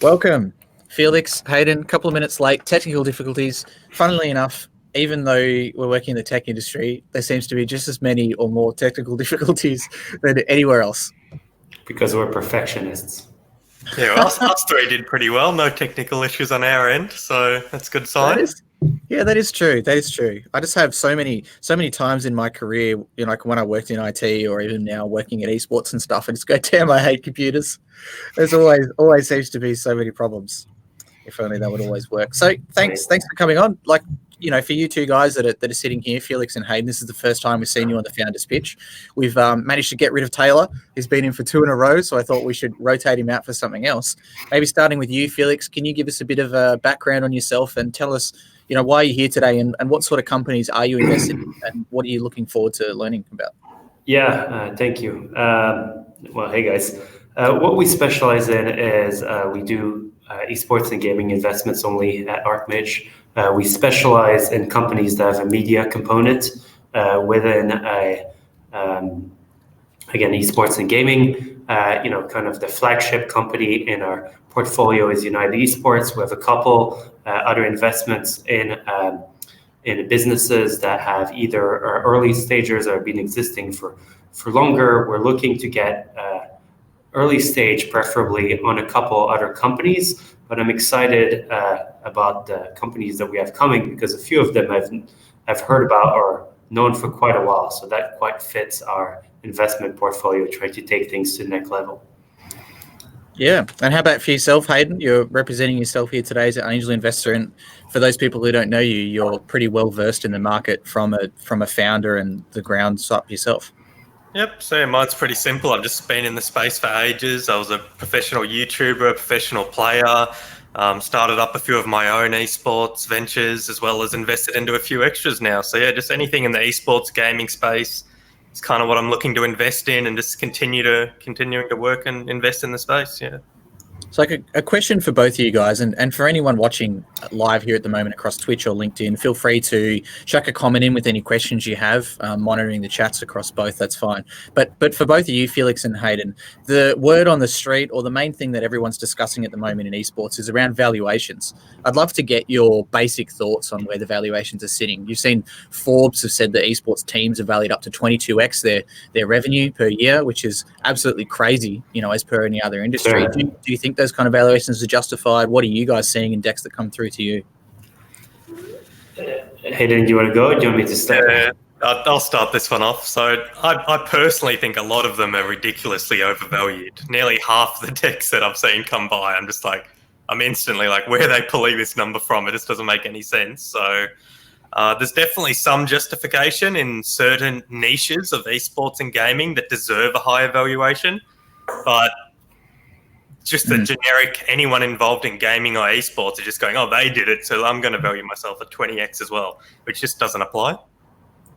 Welcome, Felix, Hayden. A couple of minutes late, technical difficulties. Funnily enough, even though we're working in the tech industry, there seems to be just as many or more technical difficulties than anywhere else. Because we're perfectionists. Yeah, well, us three did pretty well. No technical issues on our end, so that's a good sign. That is true. That is true. I just have so many times in my career, like when I worked in IT or even now working at esports and stuff, and just go, damn, I hate computers. There's always seems to be so many problems. If only that would always work. So thanks for coming on. Like, for you two guys that are sitting here, Felix and Hayden, this is the first time we've seen you on the Founders Pitch. We've managed to get rid of Taylor. He's been in for 2 in a row, so I thought we should rotate him out for something else. Maybe starting with you, Felix, can you give us a bit of a background on yourself and tell us, why you're here today and what sort of companies are you invested in and what are you looking forward to learning about? Yeah, thank you. Well, hey guys. What we specialize in is we do esports and gaming investments only at ArcMage. We specialize in companies that have a media component within again, esports and gaming. Kind of the flagship company in our portfolio is United Esports. We have a couple other investments in businesses that have either early stagers or have been existing for longer. We're looking to get early stage, preferably on a couple other companies, but I'm excited about the companies that we have coming because a few of them I've heard about or known for quite a while. So that quite fits our investment portfolio, trying to take things to the next level. Yeah. And how about for yourself, Hayden? You're representing yourself here today as an angel investor. And for those people who don't know you, you're pretty well versed in the market from a founder and the grounds up yourself. Yep, so mine's pretty simple. I've just been in the space for ages. I was a professional YouTuber, a professional player, started up a few of my own esports ventures, as well as invested into a few extras now. So yeah, just anything in the esports gaming space is kind of what I'm looking to invest in and just continuing to work and invest in the space, yeah. So a question for both of you guys, and for anyone watching live here at the moment across Twitch or LinkedIn, feel free to chuck a comment in with any questions you have, monitoring the chats across both, that's fine. But for both of you, Felix and Hayden, the word on the street or the main thing that everyone's discussing at the moment in esports is around valuations. I'd love to get your basic thoughts on where the valuations are sitting. You've seen Forbes have said that esports teams are valued up to 22x their revenue per year, which is absolutely crazy, as per any other industry. Sure. Do you think those kind of valuations are justified? What are you guys seeing in decks that come through to you? Hayden, do you want to go? Or do you want me to start? Yeah, I'll start this one off. So I personally think a lot of them are ridiculously overvalued. Nearly half the decks that I've seen come by, I'm instantly like, where are they pulling this number from? It just doesn't make any sense. So there's definitely some justification in certain niches of esports and gaming that deserve a higher valuation, but just the generic anyone involved in gaming or esports are just going, oh, they did it, so I'm going to value myself at 20x as well, which just doesn't apply.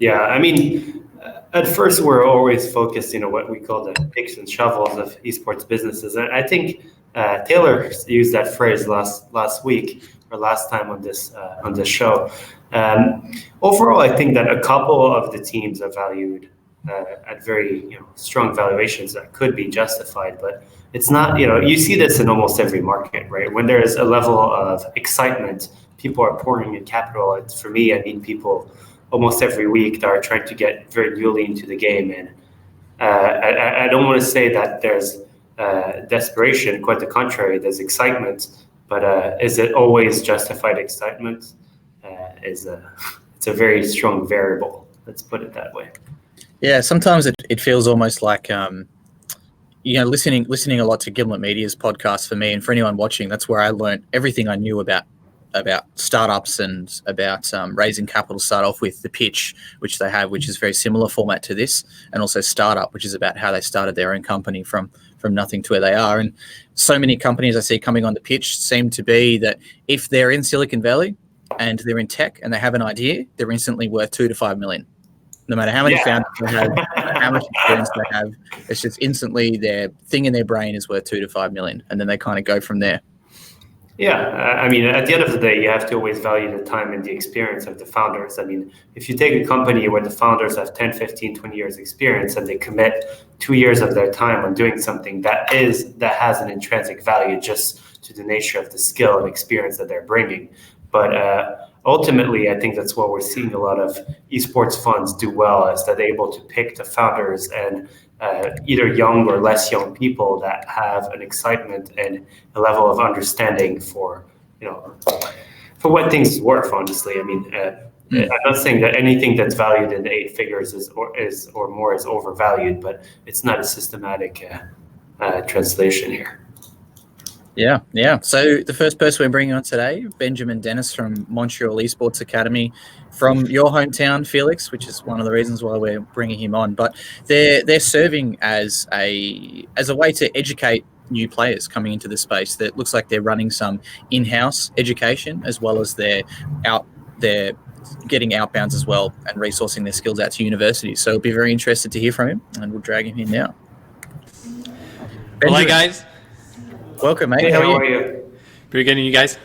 Yeah, I mean, at first we're always focused, what we call the picks and shovels of esports businesses. And I think Taylor used that phrase last week or last time on this show. Overall, I think that a couple of the teams are valued at very strong valuations that could be justified, but it's not, you see this in almost every market, right? When there's a level of excitement, people are pouring in capital. For me, I meet people almost every week that are trying to get very newly into the game. And I don't want to say that there's desperation, quite the contrary, there's excitement, but is it always justified excitement? It's a very strong variable. Let's put it that way. Yeah, sometimes it feels almost like, listening a lot to Gimlet Media's podcast for me, and for anyone watching, that's where I learned everything I knew about startups and about raising capital. Start off with the pitch, which they have, which is very similar format to this, and also startup, which is about how they started their own company from nothing to where they are. And so many companies I see coming on the pitch seem to be that if they're in Silicon Valley and they're in tech and they have an idea, they're instantly worth 2 to 5 million. No matter how many founders they have, how much experience they have, it's just instantly their thing in their brain is worth 2 to 5 million, and then they kind of go from there. Yeah, I mean, at the end of the day, you have to always value the time and the experience of the founders. I mean, if you take a company where the founders have 10, 15, 20 years experience and they commit 2 years of their time on doing something that has an intrinsic value just to the nature of the skill and experience that they're bringing. But ultimately, I think that's what we're seeing a lot of esports funds do well, is that they're able to pick the founders and either young or less young people that have an excitement and a level of understanding for what things is worth. Honestly, I mean, I'm not saying that anything that's valued in 8 figures is more is overvalued, but it's not a systematic translation here. Yeah. So the first person we're bringing on today, Benjamin Denis from Montreal Esports Academy, from your hometown, Felix, which is one of the reasons why we're bringing him on. But they're serving as a way to educate new players coming into the space. That looks like they're running some in-house education, as well as they're getting outbounds as well and resourcing their skills out to universities. So I'll be very interested to hear from him, and we'll drag him in now. Well, hi guys. Welcome, mate. Hey, how are you? Pretty good, and you guys?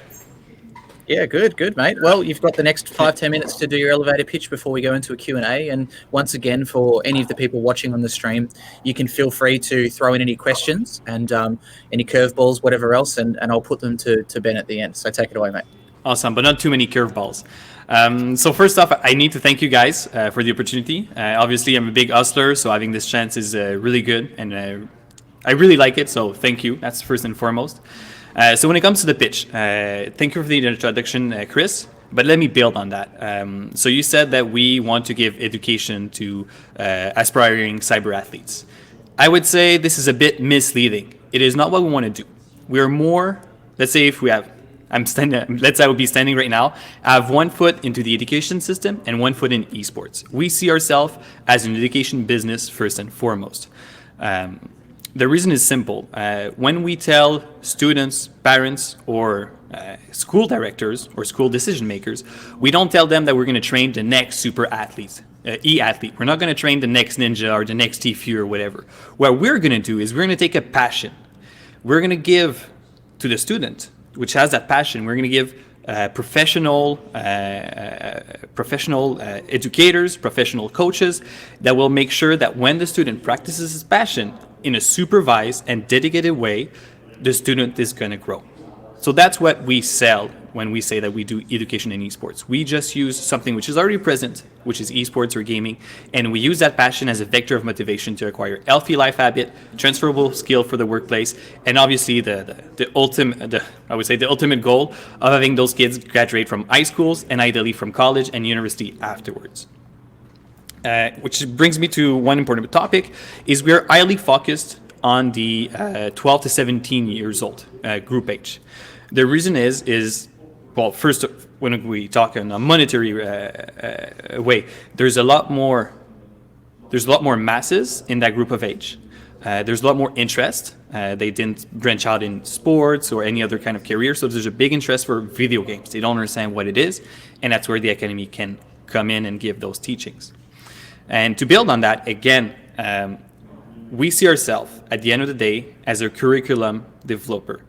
Yeah, good, mate. Well, you've got the next 5-10 minutes to do your elevator pitch before we go into a Q&A. And once again, for any of the people watching on the stream, you can feel free to throw in any questions and any curveballs, whatever else, and I'll put them to Ben at the end. So take it away, mate. Awesome, but not too many curveballs. So first off, I need to thank you guys for the opportunity. Obviously, I'm a big hustler, so having this chance is really good, and I really like it, so thank you. That's first and foremost. So when it comes to the pitch, thank you for the introduction, Chris, but let me build on that. So you said that we want to give education to aspiring cyber athletes. I would say this is a bit misleading. It is not what we want to do. We're more, let's say if we have, let's say I would be standing right now, I have 1 foot into the education system and 1 foot in esports. We see ourselves as an education business first and foremost. The reason is simple. When we tell students, parents, or school directors or school decision makers, we don't tell them that we're going to train the next super athlete, e-athlete. We're not going to train the next ninja or the next TFU or whatever. What we're going to do is we're going to take a passion. We're going to give to the student, which has that passion, we're going to give professional educators, professional coaches that will make sure that when the student practices his passion in a supervised and dedicated way, the student is going to grow. So that's what we sell when we say that we do education in esports. We just use something which is already present, which is esports or gaming, and we use that passion as a vector of motivation to acquire healthy life habit, transferable skill for the workplace, and obviously the ultimate goal of having those kids graduate from high schools and ideally from college and university afterwards. Which brings me to one important topic, is we're highly focused on the 12 to 17 years old group age. The reason is well, first, when we talk in a monetary way, there's a lot more masses in that group of age. There's a lot more interest. They didn't branch out in sports or any other kind of career, so there's a big interest for video games. They don't understand what it is, and that's where the academy can come in and give those teachings. And to build on that, again, we see ourselves at the end of the day as a curriculum developer.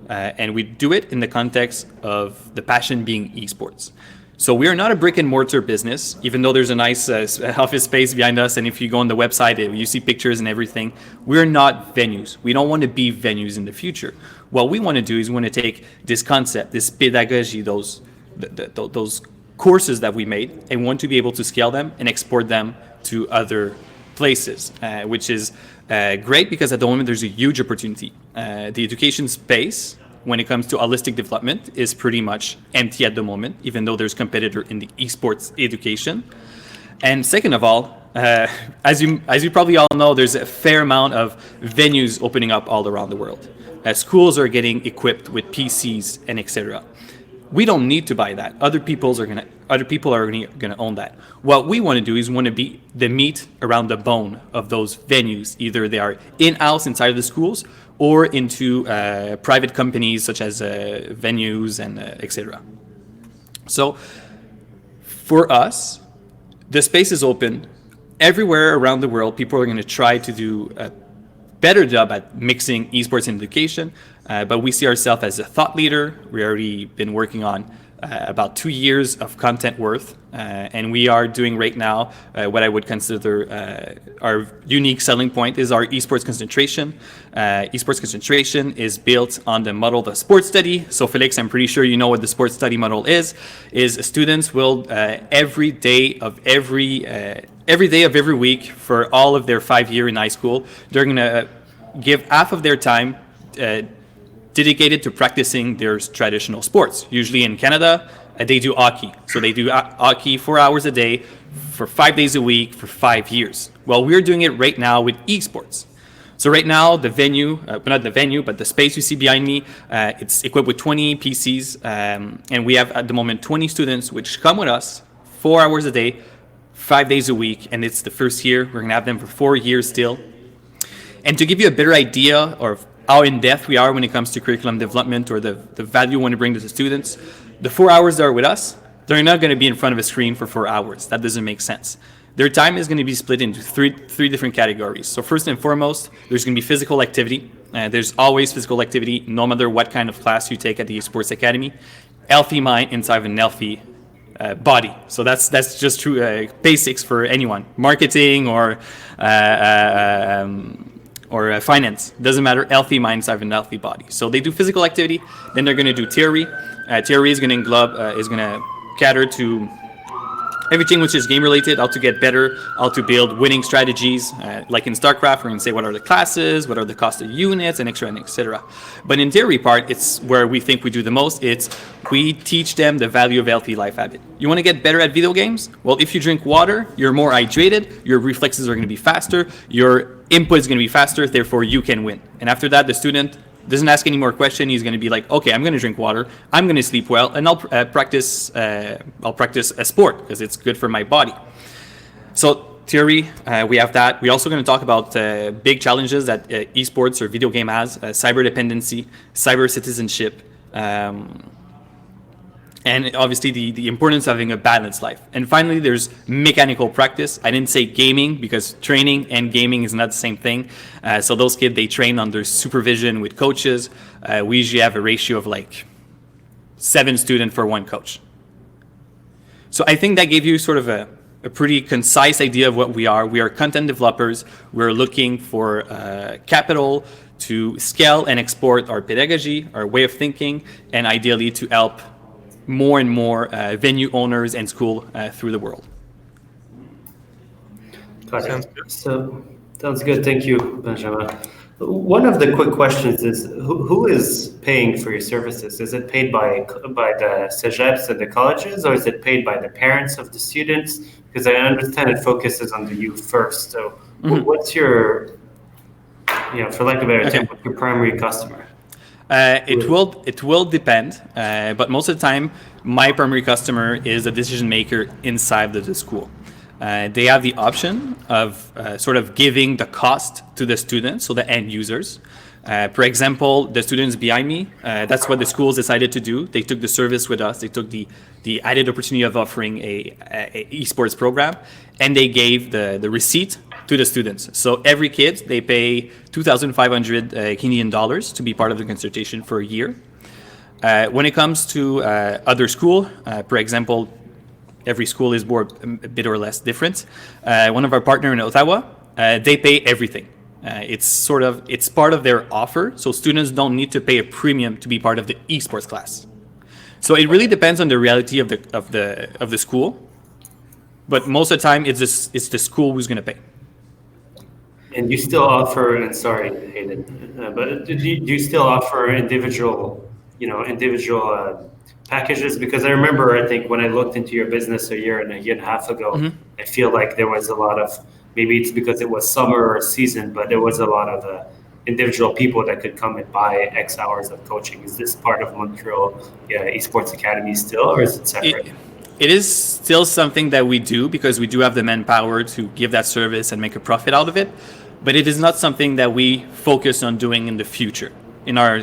And we do it in the context of the passion being esports. So we are not a brick and mortar business, even though there's a nice office space behind us. And if you go on the website, you see pictures and everything. We're not venues. We don't want to be venues in the future. What we want to do is we want to take this concept, this pedagogy, those courses that we made, and want to be able to scale them and export them to other places, which is great because at the moment there's a huge opportunity. The education space, when it comes to holistic development, is pretty much empty at the moment, even though there's competitor in the esports education. And second of all, as you probably all know, there's a fair amount of venues opening up all around the world. Schools are getting equipped with PCs and etc. We don't need to buy that. Other people are gonna own that. What we want to do is want to be the meat around the bone of those venues. Either they are in-house inside of the schools or into private companies such as venues and etc. So for us, the space is open everywhere around the world. People are going to try to do a better job at mixing esports and education, but we see ourselves as a thought leader. We already been working on about 2 years of content worth. And we are doing right now what I would consider our unique selling point is our esports concentration. Esports concentration is built on the model of sports study. So Felix, I'm pretty sure you know what the sports study model is students will every day of every week for all of their 5 year in high school, they're going to give half of their time dedicated to practicing their traditional sports. Usually in Canada, they do hockey. So they do hockey 4 hours a day for 5 days a week for 5 years. Well, we're doing it right now with esports. So right now, the venue, not the venue, but the space you see behind me, it's equipped with 20 PCs. And we have at the moment 20 students which come with us 4 hours a day, 5 days a week. And it's the first year. We're going to have them for 4 years still. And to give you a better idea of how in-depth we are when it comes to curriculum development or the value we want to bring to the students, the 4 hours they're with us, they're not going to be in front of a screen for 4 hours. That doesn't make sense. Their time is going to be split into three different categories. So first and foremost, there's going to be physical activity. There's always physical activity, no matter what kind of class you take at the Esports Academy. Healthy mind inside of an healthy body. So that's just true basics for anyone. Marketing or finance, doesn't matter. Healthy mind inside of an healthy body. So they do physical activity. Then they're going to do theory. Theory is going to cater to everything which is game related, how to get better, how to build winning strategies. Like in StarCraft, we're going to say what are the classes, what are the cost of units, and etc. But in theory part, it's where we think we do the most. We teach them the value of healthy life habit. You want to get better at video games? Well, if you drink water, you're more hydrated, your reflexes are going to be faster, your input is going to be faster, therefore you can win. And after that, the student doesn't ask any more questions. He's going to be like, okay, I'm going to drink water, I'm going to sleep well, and I'll practice a sport because it's good for my body. So theory, we have that. We're also going to talk about big challenges that esports or video game has, cyber dependency, cyber citizenship, and obviously the importance of having a balanced life. And finally, there's mechanical practice. I didn't say gaming because training and gaming is not the same thing. So those kids, they train under supervision with coaches. We usually have a ratio of like 7 students for 1 coach. So I think that gave you sort of a pretty concise idea of what we are. We are content developers. We're looking for capital to scale and export our pedagogy, our way of thinking, and ideally to help more and more venue owners and school through the world. Sounds good. So sounds good. Thank you, Benjamin. One of the quick questions is who is paying for your services? Is it paid by the cegeps and the colleges, or is it paid by the parents of the students? Because I understand it focuses on the youth first. So what's your, for lack of a better term, what's your primary customer? It will depend, but most of the time, my primary customer is a decision maker inside the school. They have the option of sort of giving the cost to the students, so the end users. For example, the students behind me, that's what the schools decided to do. They took the service with us. They took the added opportunity of offering a esports program, and they gave the receipt to the students. So every kid, they pay 2,500 Canadian dollars to be part of the consultation for a year. When it comes to other school, for example, every school is more a bit or less different. One of our partners in Ottawa, they pay everything. It's part of their offer, so students don't need to pay a premium to be part of the esports class. So it really depends on the reality of the school, but most of the time it's the school who's going to pay. And you still offer, and sorry, Hayden, but do you still offer individual packages? Because I remember, I think when I looked into your business a year and a half ago, I feel like there was a lot of, maybe it's because it was summer or season, but there was a lot of individual people that could come and buy X hours of coaching. Is this part of Montreal Esports Academy still, or is it separate? It is still something that we do because we do have the manpower to give that service and make a profit out of it. But it is not something that we focus on doing in the future. In our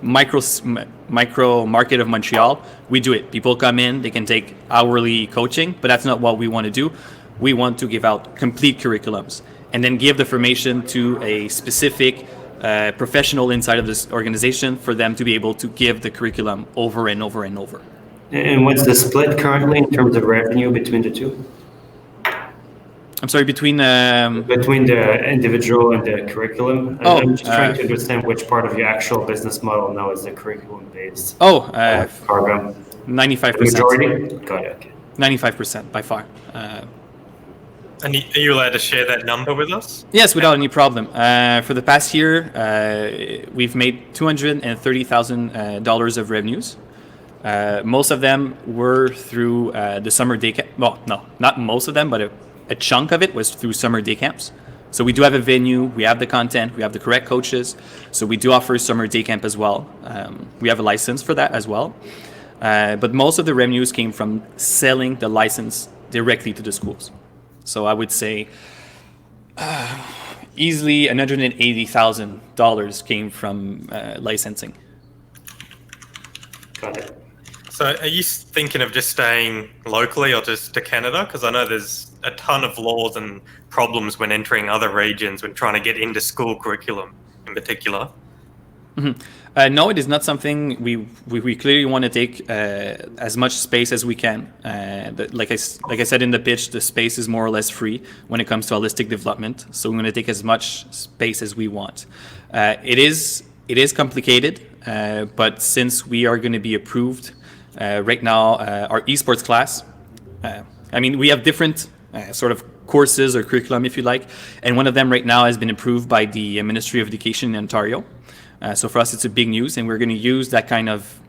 micro market of Montreal, we do it. People come in, they can take hourly coaching, but that's not what we want to do. We want to give out complete curriculums and then give the information to a specific professional inside of this organization for them to be able to give the curriculum over and over and over. And what's the split currently in terms of revenue between the two? I'm sorry, between Between the individual and the curriculum? Oh, I'm just trying to understand which part of your actual business model now is the curriculum-based program. 95%. Majority? Got it, okay. 95% by far. And are you allowed to share that number with us? Yes, without any problem. For the past year, we've made $230,000 of revenues. Most of them were through the summer day camp. Well, no, not most of them, but a chunk of it was through summer day camps. So we do have a venue, we have the content, we have the correct coaches. So we do offer summer day camp as well. We have a license for that as well. But most of the revenues came from selling the license directly to the schools. So I would say easily $180,000 came from licensing. Got it. So are you thinking of just staying locally or just to Canada? Because I know there's a ton of laws and problems when entering other regions when trying to get into school curriculum in particular. Mm-hmm. No, it is not something we clearly want to take as much space as we can. Like I said in the pitch, the space is more or less free when it comes to holistic development. So we're going to take as much space as we want. It is complicated, but since we are going to be approved right now, our esports class. We have different sort of courses or curriculum, if you like, and one of them right now has been approved by the Ministry of Education in Ontario. So for us, it's a big news, and we're going to use that kind of,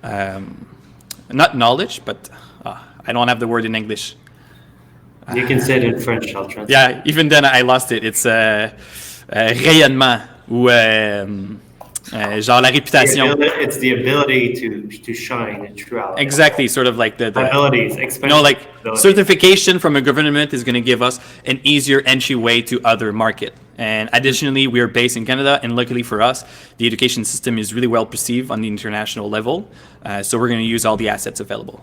not knowledge, but I don't have the word in English. You can say it in French, I'll translate. Yeah, even then I lost it. It's rayonnement, ou genre la réputation. It's the ability to shine throughout. Exactly, sort of like the abilities. Certification from a government is going to give us an easier entryway to other market. And additionally, we are based in Canada, and luckily for us, the education system is really well perceived on the international level. So we're going to use all the assets available.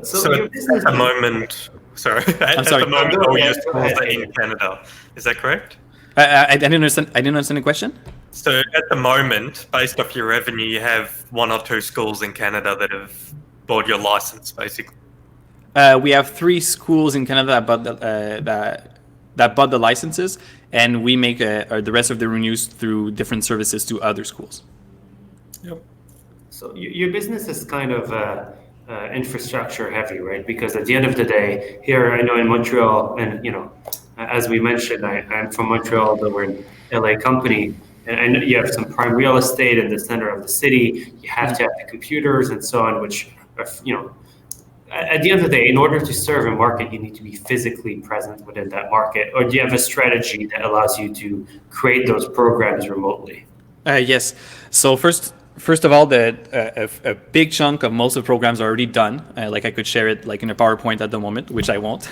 So at the moment, the moment, all your schools are in Canada. Is that correct? I didn't understand the question. So at the moment, based off your revenue, you have 1 or 2 schools in Canada that have bought your license, basically. We have 3 schools in Canada that bought the licenses, and we make the rest of the revenues through different services to other schools. Yep. So your business is kind of infrastructure heavy, right? Because at the end of the day, here I know in Montreal, and as we mentioned, I'm from Montreal, but we're an LA company, and you have some prime real estate in the center of the city. You have to have the computers and so on, which are, at the end of the day, in order to serve a market, you need to be physically present within that market. Or do you have a strategy that allows you to create those programs remotely? Yes. So first of all, a big chunk of most of the programs are already done. Like I could share it like in a PowerPoint at the moment, which I won't.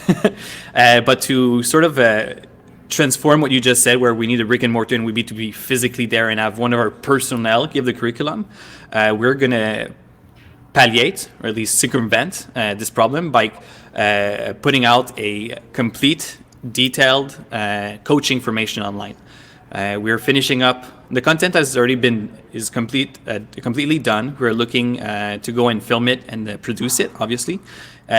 But to sort of transform what you just said, where we need a brick and mortar and we need to be physically there and have one of our personnel give the curriculum, we're going to palliate, or at least circumvent this problem by putting out a complete, detailed coaching information online. We're finishing up. The content has already completely done. We're looking to go and film it and produce it, obviously,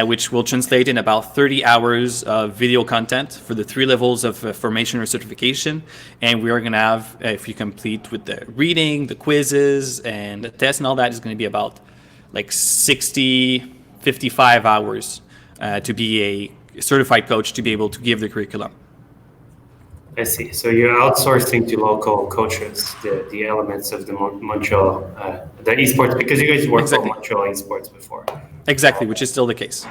which will translate in about 30 hours of video content for the 3 levels of formation or certification. And we are going to have, if you complete with the reading, the quizzes, and the test and all that, is going to be about like 55 hours to be a certified coach to be able to give the curriculum. I see. So you're outsourcing to local coaches the elements of the Montreal, the esports, because you guys worked for Montreal Esports before. Exactly, which is still the case.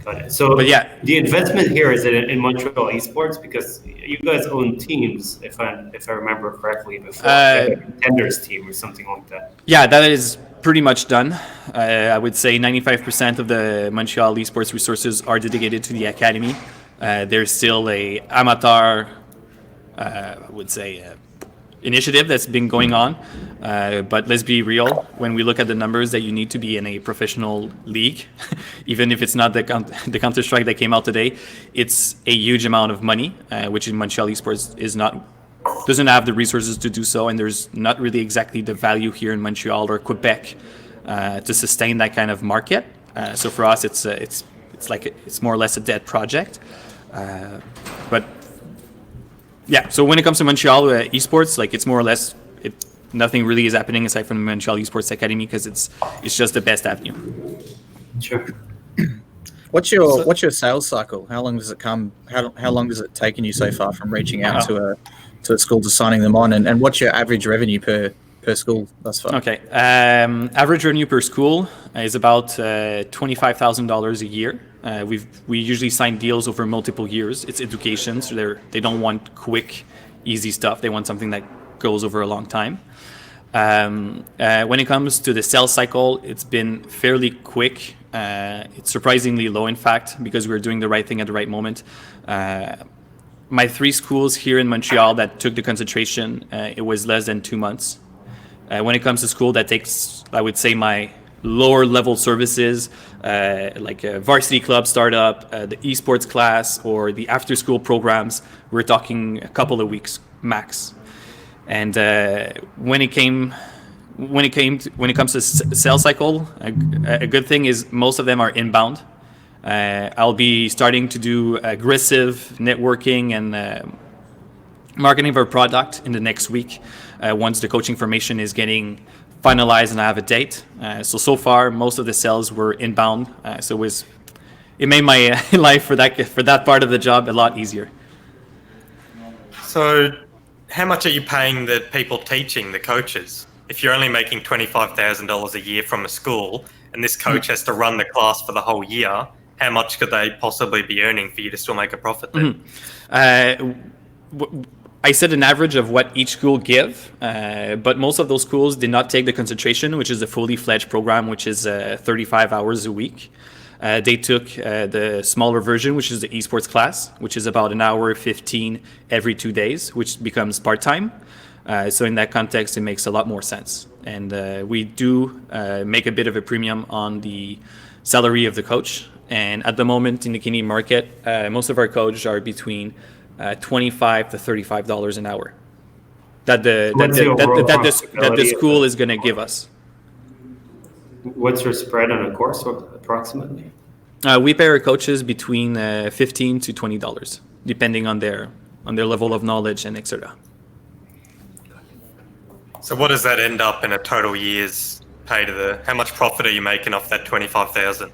Got it. So but yeah, the investment here is in Montreal Esports, because you guys own teams, if I remember correctly, before a contenders team or something like that. Yeah, that is pretty much done. I would say 95% of the Montreal Esports resources are dedicated to the academy. There's still a amateur, I would say, initiative that's been going on. But let's be real, when we look at the numbers that you need to be in a professional league, even if it's not the Counter-Strike that came out today, it's a huge amount of money, which in Montreal Esports doesn't have the resources to do so, and there's not really exactly the value here in Montreal or Quebec to sustain that kind of market. So for us, it's more or less a dead project. But yeah, so when it comes to Montreal Esports, like it's more or less nothing really is happening aside from the Montreal Esports Academy because it's just the best avenue. Sure. What's your sales cycle? How long does it come? How long does it taken you so far from reaching out to a school to signing them on? And what's your average revenue per school thus far? Okay, average revenue per school is about $25,000 a year. We usually sign deals over multiple years. It's education, so they don't want quick, easy stuff. They want something that goes over a long time. When it comes to the sales cycle, it's been fairly quick. It's surprisingly low, in fact, because we're doing the right thing at the right moment. My 3 schools here in Montreal that took the concentration, it was less than 2 months. When it comes to school, that takes, I would say, my lower level services, like a varsity club startup, the esports class, or the after school programs, we're talking a couple of weeks max. And when it comes to sales cycle, a good thing is most of them are inbound. I'll be starting to do aggressive networking and marketing of our product in the next week once the coaching formation is getting finalized and I have a date. So far, most of the sales were inbound. So it made my life for that part of the job a lot easier. So how much are you paying the people teaching, the coaches? If you're only making $25,000 a year from a school and this coach has to run the class for the whole year, how much could they possibly be earning for you to still make a profit then? I said an average of what each school give, but most of those schools did not take the concentration, which is a fully fledged program, which is 35 hours a week. They took the smaller version, which is the esports class, which is about an hour 15 every 2 days, which becomes part-time. So in that context, it makes a lot more sense. And we do make a bit of a premium on the salary of the coach. And at the moment in the Canadian market, most of our coaches are between $25 to $35 an hour that the school is going to give us. What's your spread on a course approximately? We pay our coaches between $15 to $20, depending on their level of knowledge and etc. So what does that end up in a total year's pay to how much profit are you making off that 25,000?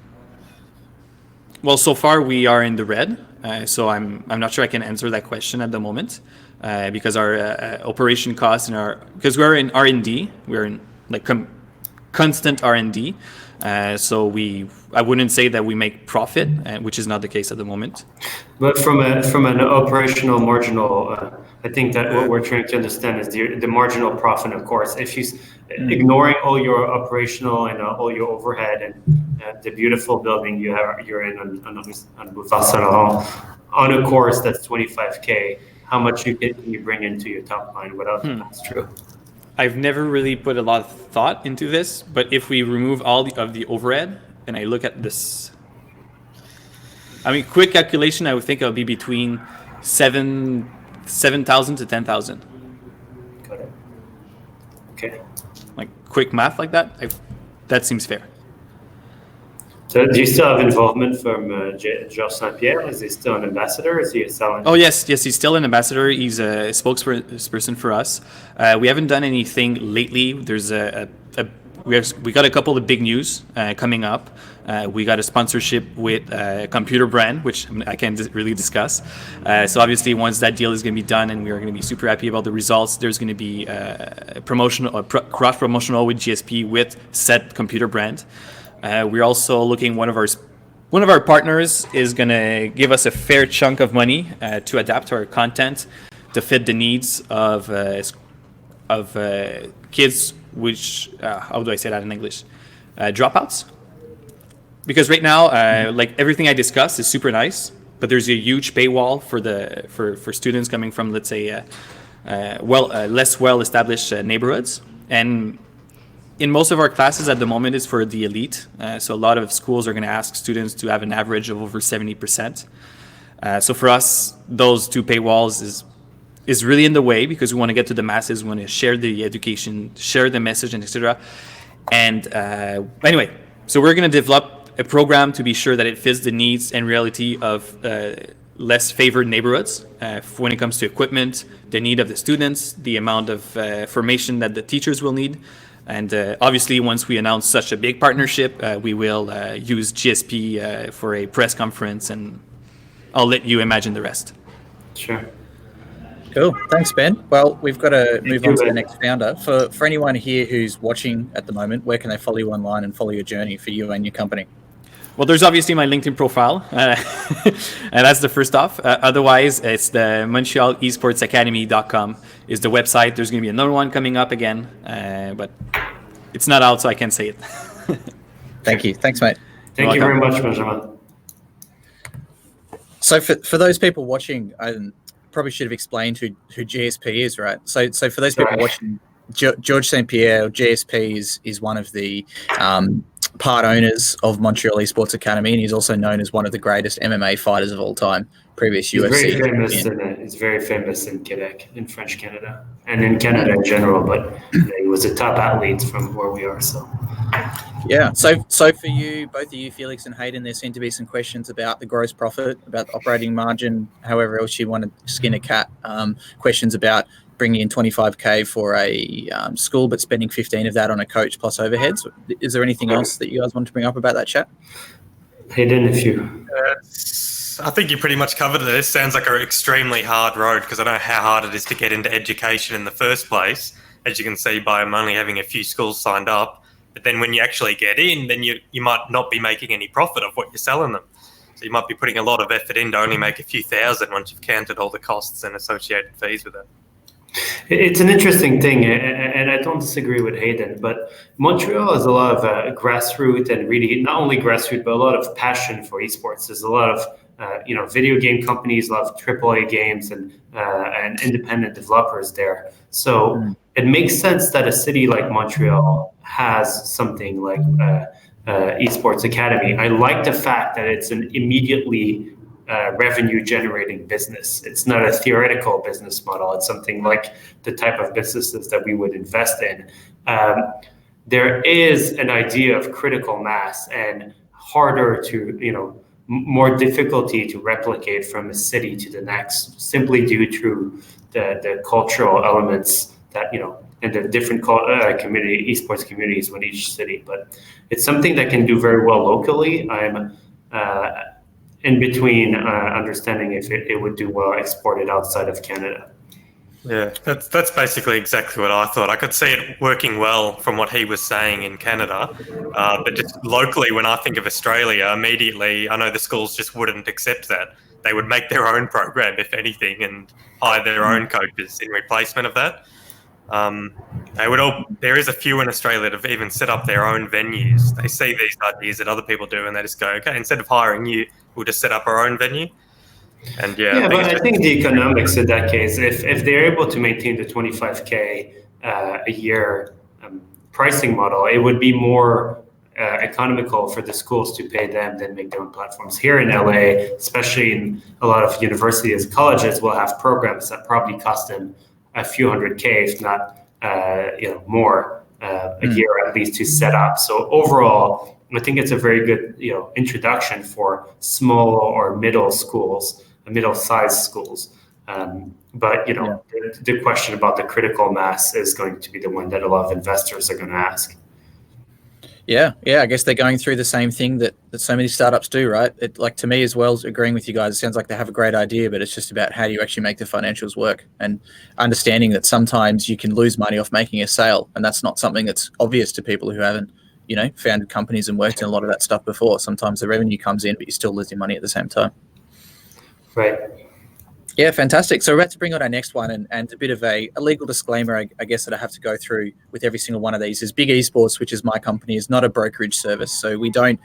Well, so far we are in the red, so I'm not sure I can answer that question at the moment because our operation costs because we're in R&D, we're in constant R&D, so I wouldn't say that we make profit, which is not the case at the moment. But from an operational marginal, I think that what we're trying to understand is the marginal profit, of course. If you ignoring all your operational and all your overhead and the beautiful building you're in on Boulevard Saint-Laurent, on a course that's $25K, how much can you bring into your top line without that's true? I've never really put a lot of thought into this, but if we remove all of the overhead and I look at this, quick calculation, I would think it'll be between 7,000 to 10,000. Got it. Okay. Like quick math like that, that seems fair. So do you still have involvement from Georges Saint-Pierre? Is he still an ambassador? Is he a selling? Oh, yes, he's still an ambassador. He's a spokesperson for us. We haven't done anything lately. There's we got a couple of big news coming up. We got a sponsorship with a computer brand, which I can't really discuss. So obviously, once that deal is going to be done and we are going to be super happy about the results, there's going to be a cross-promotional with GSP with said computer brand. We're also looking, one of our partners is going to give us a fair chunk of money to adapt our content to fit the needs of kids, which how do I say that in English? Dropouts. Because right now, everything I discussed is super nice, but there's a huge paywall for students coming from, let's say, less well-established neighborhoods. And in most of our classes at the moment is for the elite. So a lot of schools are going to ask students to have an average of over 70%. So for us, those two paywalls is really in the way because we want to get to the masses, we want to share the education, share the message, and etc. And anyway, so we're going to develop a program to be sure that it fits the needs and reality of less favored neighborhoods when it comes to equipment, the need of the students, the amount of formation that the teachers will need. And obviously, once we announce such a big partnership, we will use GSP for a press conference, and I'll let you imagine the rest. Sure. Cool. Thanks, Ben. Well, we've got to move on to the next founder. For anyone here who's watching at the moment, where can they follow you online and follow your journey for you and your company? Well, there's obviously my LinkedIn profile, and that's the first off. Otherwise, it's the Montreal Esports Academy.com is the website. There's going to be another one coming up again, but it's not out, so I can't say it. Thank you. Thanks, mate. Thank you very much, Benjamin. So for those people watching, I probably should have explained who GSP is, right? So for those people watching, George St. Pierre, GSP is one of the part owners of Montreal Esports Academy, and he's also known as one of the greatest MMA fighters of all time. Previous UFC. He's very famous in Quebec, in French Canada, and in Canada in general. But he was a top athlete from where we are. So yeah. So for you, both of you, Felix and Hayden, there seem to be some questions about the gross profit, about the operating margin, however else you want to skin a cat. Questions about bringing in 25K for a school, but spending 15 of that on a coach plus overheads. Is there anything else that you guys want to bring up about that chat? Hayden, if you... I think you pretty much covered it. This sounds like an extremely hard road because I know how hard it is to get into education in the first place, as you can see by only having a few schools signed up. But then when you actually get in, then you might not be making any profit of what you're selling them. So you might be putting a lot of effort in to only make a few thousand once you've counted all the costs and associated fees with it. It's an interesting thing, and I don't disagree with Hayden, but Montreal has a lot of grassroots and really not only grassroots, but a lot of passion for esports. There's a lot of video game companies, a lot of AAA games and independent developers there. So it makes sense that a city like Montreal has something like Esports Academy. I like the fact that it's an immediately revenue generating business. It's not a theoretical business model. It's something like the type of businesses that we would invest in. There is an idea of critical mass and harder to, more difficulty to replicate from a city to the next, simply due to the cultural elements that, and the different esports communities within each city. But it's something that can do very well locally. I'm in between understanding if it would do well exported outside of Canada. Yeah, that's basically exactly what I thought. I could see it working well from what he was saying in Canada, but just locally, when I think of Australia, immediately I know the schools just wouldn't accept that. They would make their own program, if anything, and hire their own coaches in replacement of that. There is a few in Australia that have even set up their own venues. They see these ideas that other people do, and they just go, okay, instead of hiring you, we'll just set up our own venue. And I think the economics in that case, if they're able to maintain the 25K a year pricing model, it would be more economical for the schools to pay them than make their own platforms. Here in LA, especially in a lot of universities, colleges will have programs that probably cost them a few $100K, if not more a year at least to set up. So overall, I think it's a very good introduction for small or middle-sized schools. But the question about the critical mass is going to be the one that a lot of investors are going to ask. Yeah, I guess they're going through the same thing that so many startups do, right? To me as well, agreeing with you guys, it sounds like they have a great idea, but it's just about how do you actually make the financials work, and understanding that sometimes you can lose money off making a sale, and that's not something that's obvious to people who haven't, founded companies and worked in a lot of that stuff before. Sometimes the revenue comes in, but you're still losing money at the same time. Right. Yeah, fantastic. So we're about to bring on our next one, and a bit of a legal disclaimer, I guess, that I have to go through with every single one of these is BIG Esports, which is my company, is not a brokerage service. So we don't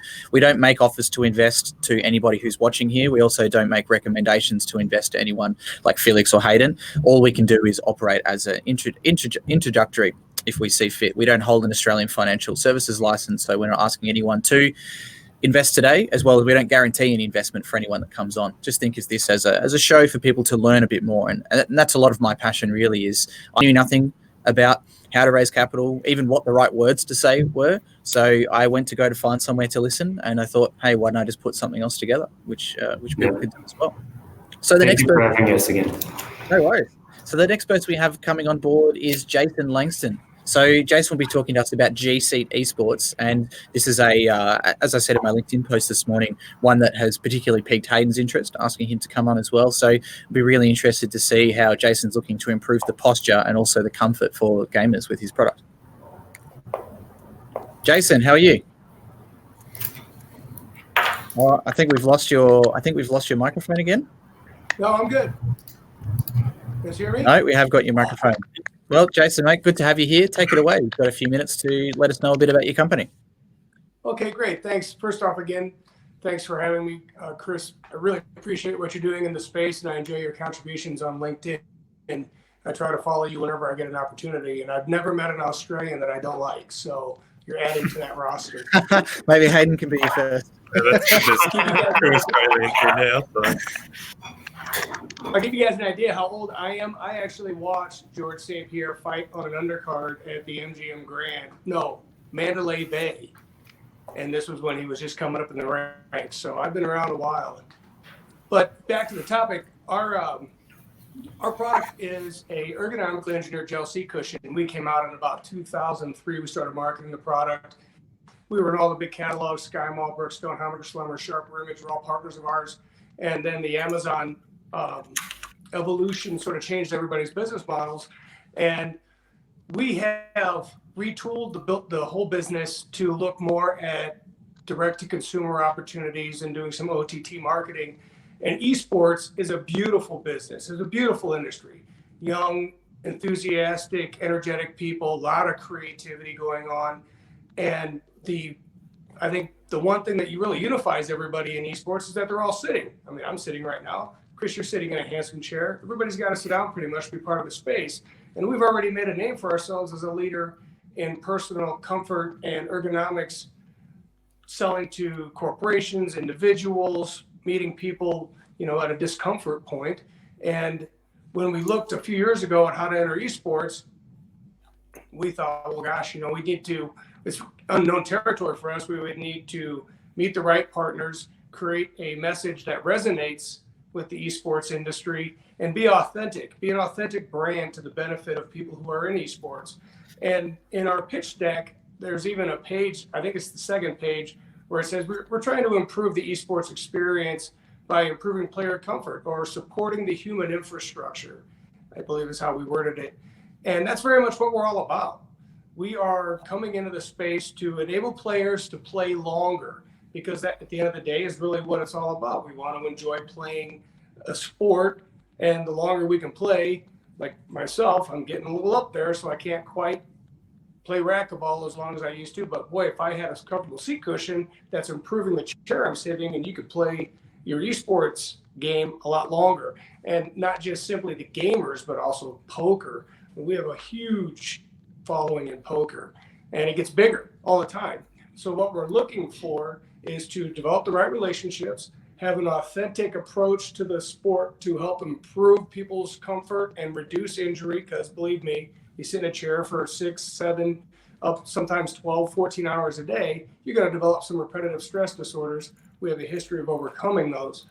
make offers to invest to anybody who's watching here. We also don't make recommendations to invest to anyone like Felix or Hayden. All we can do is operate as an introductory if we see fit. We don't hold an Australian financial services license, so we're not asking anyone to invest today, as well as we don't guarantee any investment for anyone that comes on. Just think of this as a show for people to learn a bit more, and that's a lot of my passion really. Is I knew nothing about how to raise capital, even what the right words to say were. So I went to go to find somewhere to listen, and I thought, hey, why don't I just put something else together, which people could do as well. So Thank you for having us again. No worries. So the next person we have coming on board is Jason Langston. So Jason will be talking to us about GSeat Esports, and this is as I said in my LinkedIn post this morning, one that has particularly piqued Hayden's interest, asking him to come on as well. So I'll be really interested to see how Jason's looking to improve the posture and also the comfort for gamers with his product. Jason, how are you? I think we've lost your microphone again. No, I'm good. You guys hear me? No, we have got your microphone. Well, Jason, mate, good to have you here. Take it away. You've got a few minutes to let us know a bit about your company. Okay, great. Thanks. First off, again, thanks for having me, Chris. I really appreciate what you're doing in the space, and I enjoy your contributions on LinkedIn. And I try to follow you whenever I get an opportunity. And I've never met an Australian that I don't like, so you're adding to that roster. Maybe Hayden can be you first. That's just Australian for now. So. I'll give you guys an idea how old I am. I actually watched George St. Pierre fight on an undercard at the Mandalay Bay. And this was when he was just coming up in the ranks. So I've been around a while. But back to the topic, our product is a ergonomically engineered gel seat cushion. We came out in about 2003. We started marketing the product. We were in all the big catalogs, Sky Mall, Brookstone, Hamburger Slumber, Sharper Image, were all partners of ours. And then the Amazon evolution sort of changed everybody's business models, and we have retooled the whole business to look more at direct-to-consumer opportunities and doing some OTT marketing. And esports is a beautiful business. It's a beautiful industry. Young, enthusiastic, energetic people, a lot of creativity going on. And I think the one thing that really unifies everybody in esports is that they're all sitting. I mean, I'm sitting right now. Chris, you're sitting in a handsome chair. Everybody's got to sit down pretty much to be part of the space. And we've already made a name for ourselves as a leader in personal comfort and ergonomics, selling to corporations, individuals, meeting people, at a discomfort point. And when we looked a few years ago at how to enter esports, we thought, well, gosh, we need to, it's unknown territory for us. We would need to meet the right partners, create a message that resonates with the esports industry, and be authentic, be an authentic brand to the benefit of people who are in esports. And in our pitch deck, there's even a page, I think it's the second page, where it says we're trying to improve the esports experience by improving player comfort or supporting the human infrastructure, I believe is how we worded it. And that's very much what we're all about. We are coming into the space to enable players to play longer, because that, at the end of the day, is really what it's all about. We want to enjoy playing a sport, and the longer we can play, like myself, I'm getting a little up there, so I can't quite play racquetball as long as I used to. But boy, if I had a comfortable seat cushion that's improving the chair I'm sitting, and you could play your esports game a lot longer, and not just simply the gamers, but also poker. We have a huge following in poker, and it gets bigger all the time. So what we're looking for is to develop the right relationships, have an authentic approach to the sport to help improve people's comfort and reduce injury, because believe me, you sit in a chair for 6, 7, up sometimes 12, 14 hours a day, you're going to develop some repetitive stress disorders. We have a history of overcoming those.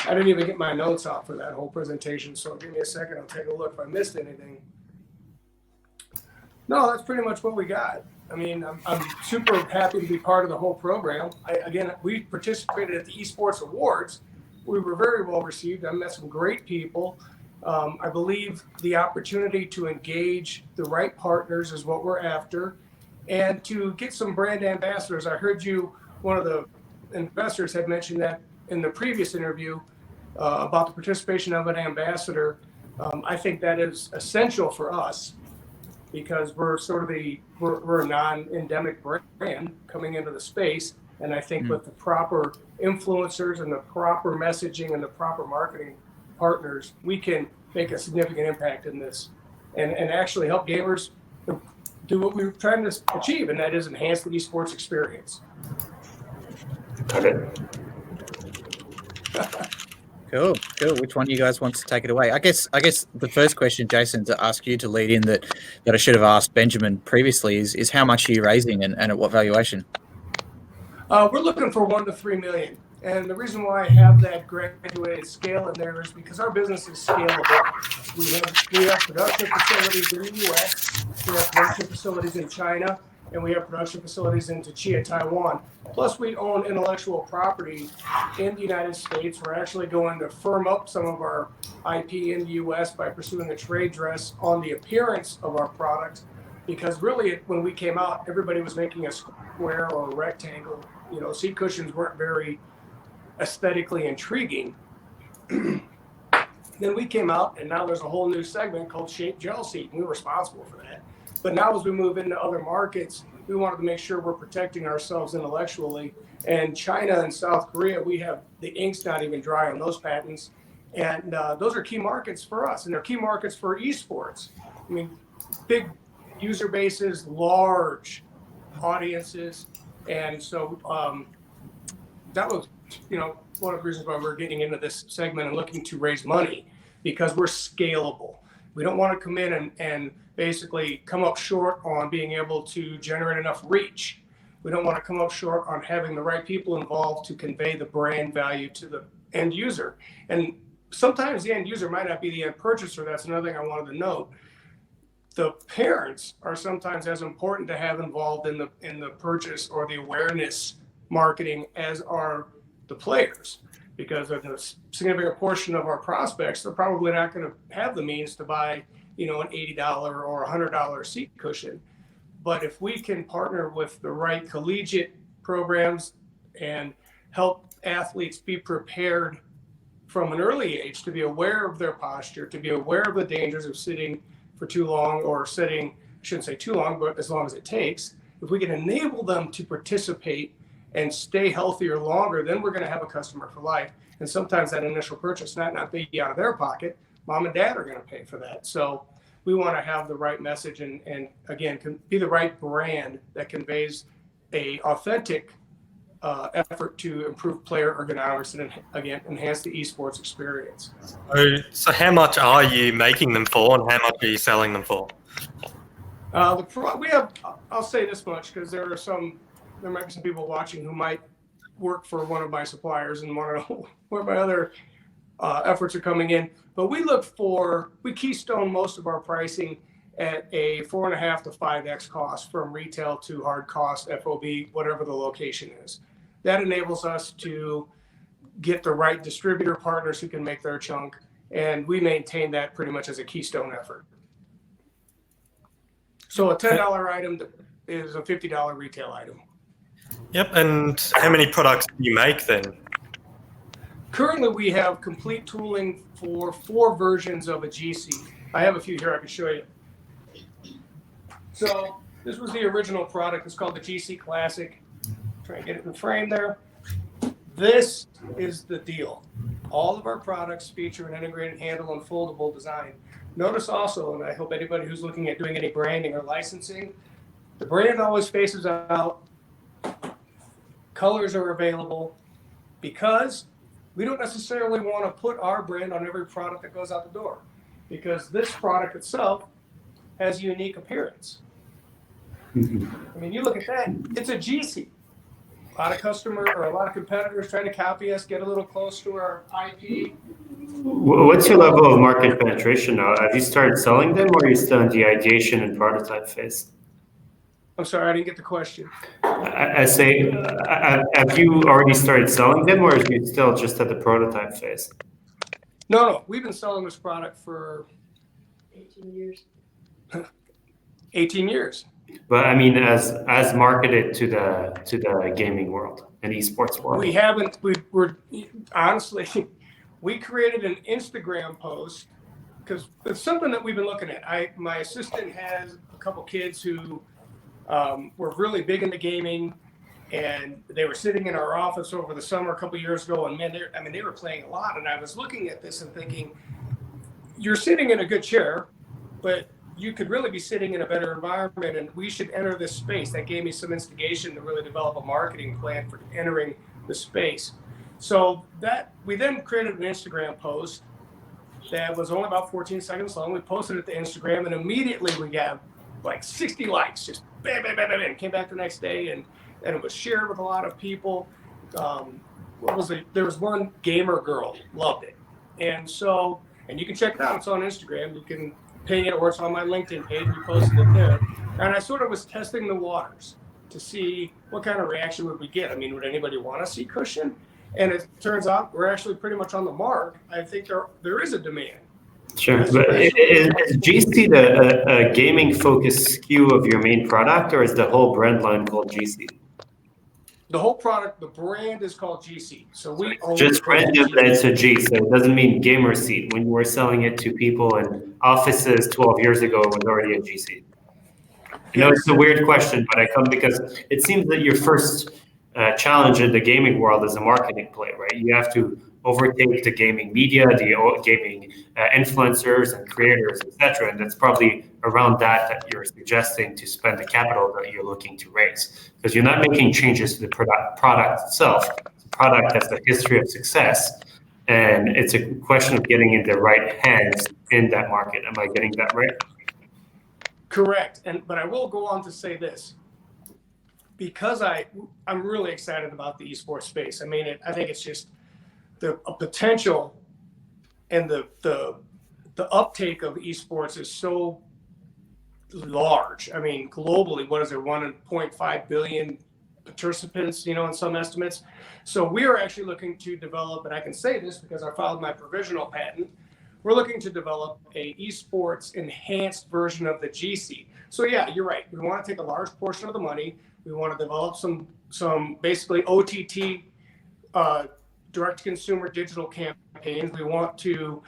I didn't even get my notes out for that whole presentation, so give me a second, I'll take a look if I missed anything. No, that's pretty much what we got. I mean, I'm super happy to be part of the whole program. We participated at the Esports Awards. We were very well received. I met some great people. I believe the opportunity to engage the right partners is what we're after, and to get some brand ambassadors. I heard one of the investors had mentioned that in the previous interview about the participation of an ambassador. I think that is essential for us, because we're sort of we're a non-endemic brand coming into the space. And I think with the proper influencers and the proper messaging and the proper marketing partners, we can make a significant impact in this and actually help gamers do what we're trying to achieve, and that is enhance the esports experience. Okay. Cool. Which one do you guys want to take it away? I guess the first question, Jason, to ask you to lead in that I should have asked Benjamin previously is how much are you raising and at what valuation? We're looking for 1 to 3 million. And the reason why I have that graduated scale in there is because our business is scalable. We have production facilities in the US, we have production facilities in China, and we have production facilities in Chia, Taiwan. Plus, we own intellectual property in the United States. We're actually going to firm up some of our IP in the US by pursuing a trade dress on the appearance of our product. Because really, when we came out, everybody was making a square or a rectangle. You know, seat cushions weren't very aesthetically intriguing. Then we came out, and now there's a whole new segment called shaped gel seat, and we're responsible for that. But now as we move into other markets, we wanted to make sure we're protecting ourselves intellectually. And China and South Korea, we have the ink's not even dry on those patents. And those are key markets for us, and they're key markets for esports. I mean, big user bases, large audiences. And so that was, one of the reasons why we're getting into this segment and looking to raise money, because we're scalable. We don't want to come in and basically come up short on being able to generate enough reach. We don't want to come up short on having the right people involved to convey the brand value to the end user. And sometimes the end user might not be the end purchaser. That's another thing I wanted to note. The parents are sometimes as important to have involved in the purchase or the awareness marketing as are the players, because of a significant portion of our prospects, they're probably not going to have the means to buy, an $80 or $100 seat cushion. But if we can partner with the right collegiate programs and help athletes be prepared from an early age to be aware of their posture, to be aware of the dangers of sitting for too long, or sitting, I shouldn't say too long, but as long as it takes, if we can enable them to participate and stay healthier longer, then we're going to have a customer for life. And sometimes that initial purchase not be out of their pocket. Mom and dad are going to pay for that. So we want to have the right message and again, can be the right brand that conveys a authentic effort to improve player ergonomics and again, enhance the esports experience. So how much are you making them for, and how much are you selling them for? I'll say this much, because there might be some people watching who might work for one of my suppliers and want to know where my other efforts are coming in. But we keystone most of our pricing at a 4.5 to 5x cost from retail to hard cost, FOB, whatever the location is. That enables us to get the right distributor partners who can make their chunk, and we maintain that pretty much as a keystone effort. So a $10 item is a $50 retail item. Yep, and how many products do you make then? Currently, we have complete tooling for 4 versions of a GSeat. I have a few here I can show you. So this was the original product. It's called the GSeat Classic. Try and get it in frame there. This is the deal. All of our products feature an integrated handle and foldable design. Notice also, and I hope anybody who's looking at doing any branding or licensing, the brand always faces out. Colors are available, because we don't necessarily want to put our brand on every product that goes out the door, because this product itself has a unique appearance. I mean, you look at that, it's a GSeat. A lot of competitors trying to copy us, get a little close to our IP. What's your level of market penetration now? Have you started selling them, or are you still in the ideation and prototype phase? I'm sorry, I didn't get the question. I say, have you already started selling them, or are you still just at the prototype phase? No, we've been selling this product for 18 years. 18 years. But I mean, as marketed to the gaming world and esports world. We haven't. We're honestly, we created an Instagram post because it's something that we've been looking at. My assistant has a couple kids who were really big into gaming, and they were sitting in our office over the summer a couple years ago, and man, they were playing a lot. And I was looking at this and thinking, you're sitting in a good chair, but you could really be sitting in a better environment, and we should enter this space. That gave me some instigation to really develop a marketing plan for entering the space. So that we then created an Instagram post that was only about 14 seconds long. We posted it to Instagram, and immediately we got like 60 likes, just bam, bam, bam, bam, bam. Came back the next day, and it was shared with a lot of people. What was it? There was one gamer girl loved it, and you can check it out. It's on Instagram. You can ping it, or it's on my LinkedIn page. We posted it there, and I sort of was testing the waters to see what kind of reaction would we get. I mean, would anybody want to see cushion? And it turns out we're actually pretty much on the mark. I think there is a demand. Sure. But is GSeat a gaming focused SKU of your main product, or is the whole brand line called GSeat? The whole product, the brand is called GSeat. So we own just branded that it's a G, so it doesn't mean gamer seat. When you were selling it to people in offices 12 years ago, it was already a G seat. I know it's a weird question, but I come because it seems that your first challenge in the gaming world is a marketing play, right? You have to overtake the gaming media, the gaming influencers and creators, etc. And that's probably around that you're suggesting to spend the capital that you're looking to raise, because you're not making changes to the product itself. It's a product that's a history of success, and it's a question of getting in the right hands in that market. Am I getting that right? Correct. But I will go on to say this, because I'm really excited about the esports space. I mean, I think it's just the potential and the uptake of esports is so large. I mean, globally, what is there, 1.5 billion participants, in some estimates. So we are actually looking to develop, and I can say this because I filed my provisional patent, we're looking to develop a esports enhanced version of the GSeat. So yeah, you're right. We want to take a large portion of the money. We want to develop some basically OTT, direct-to-consumer digital campaigns. We want to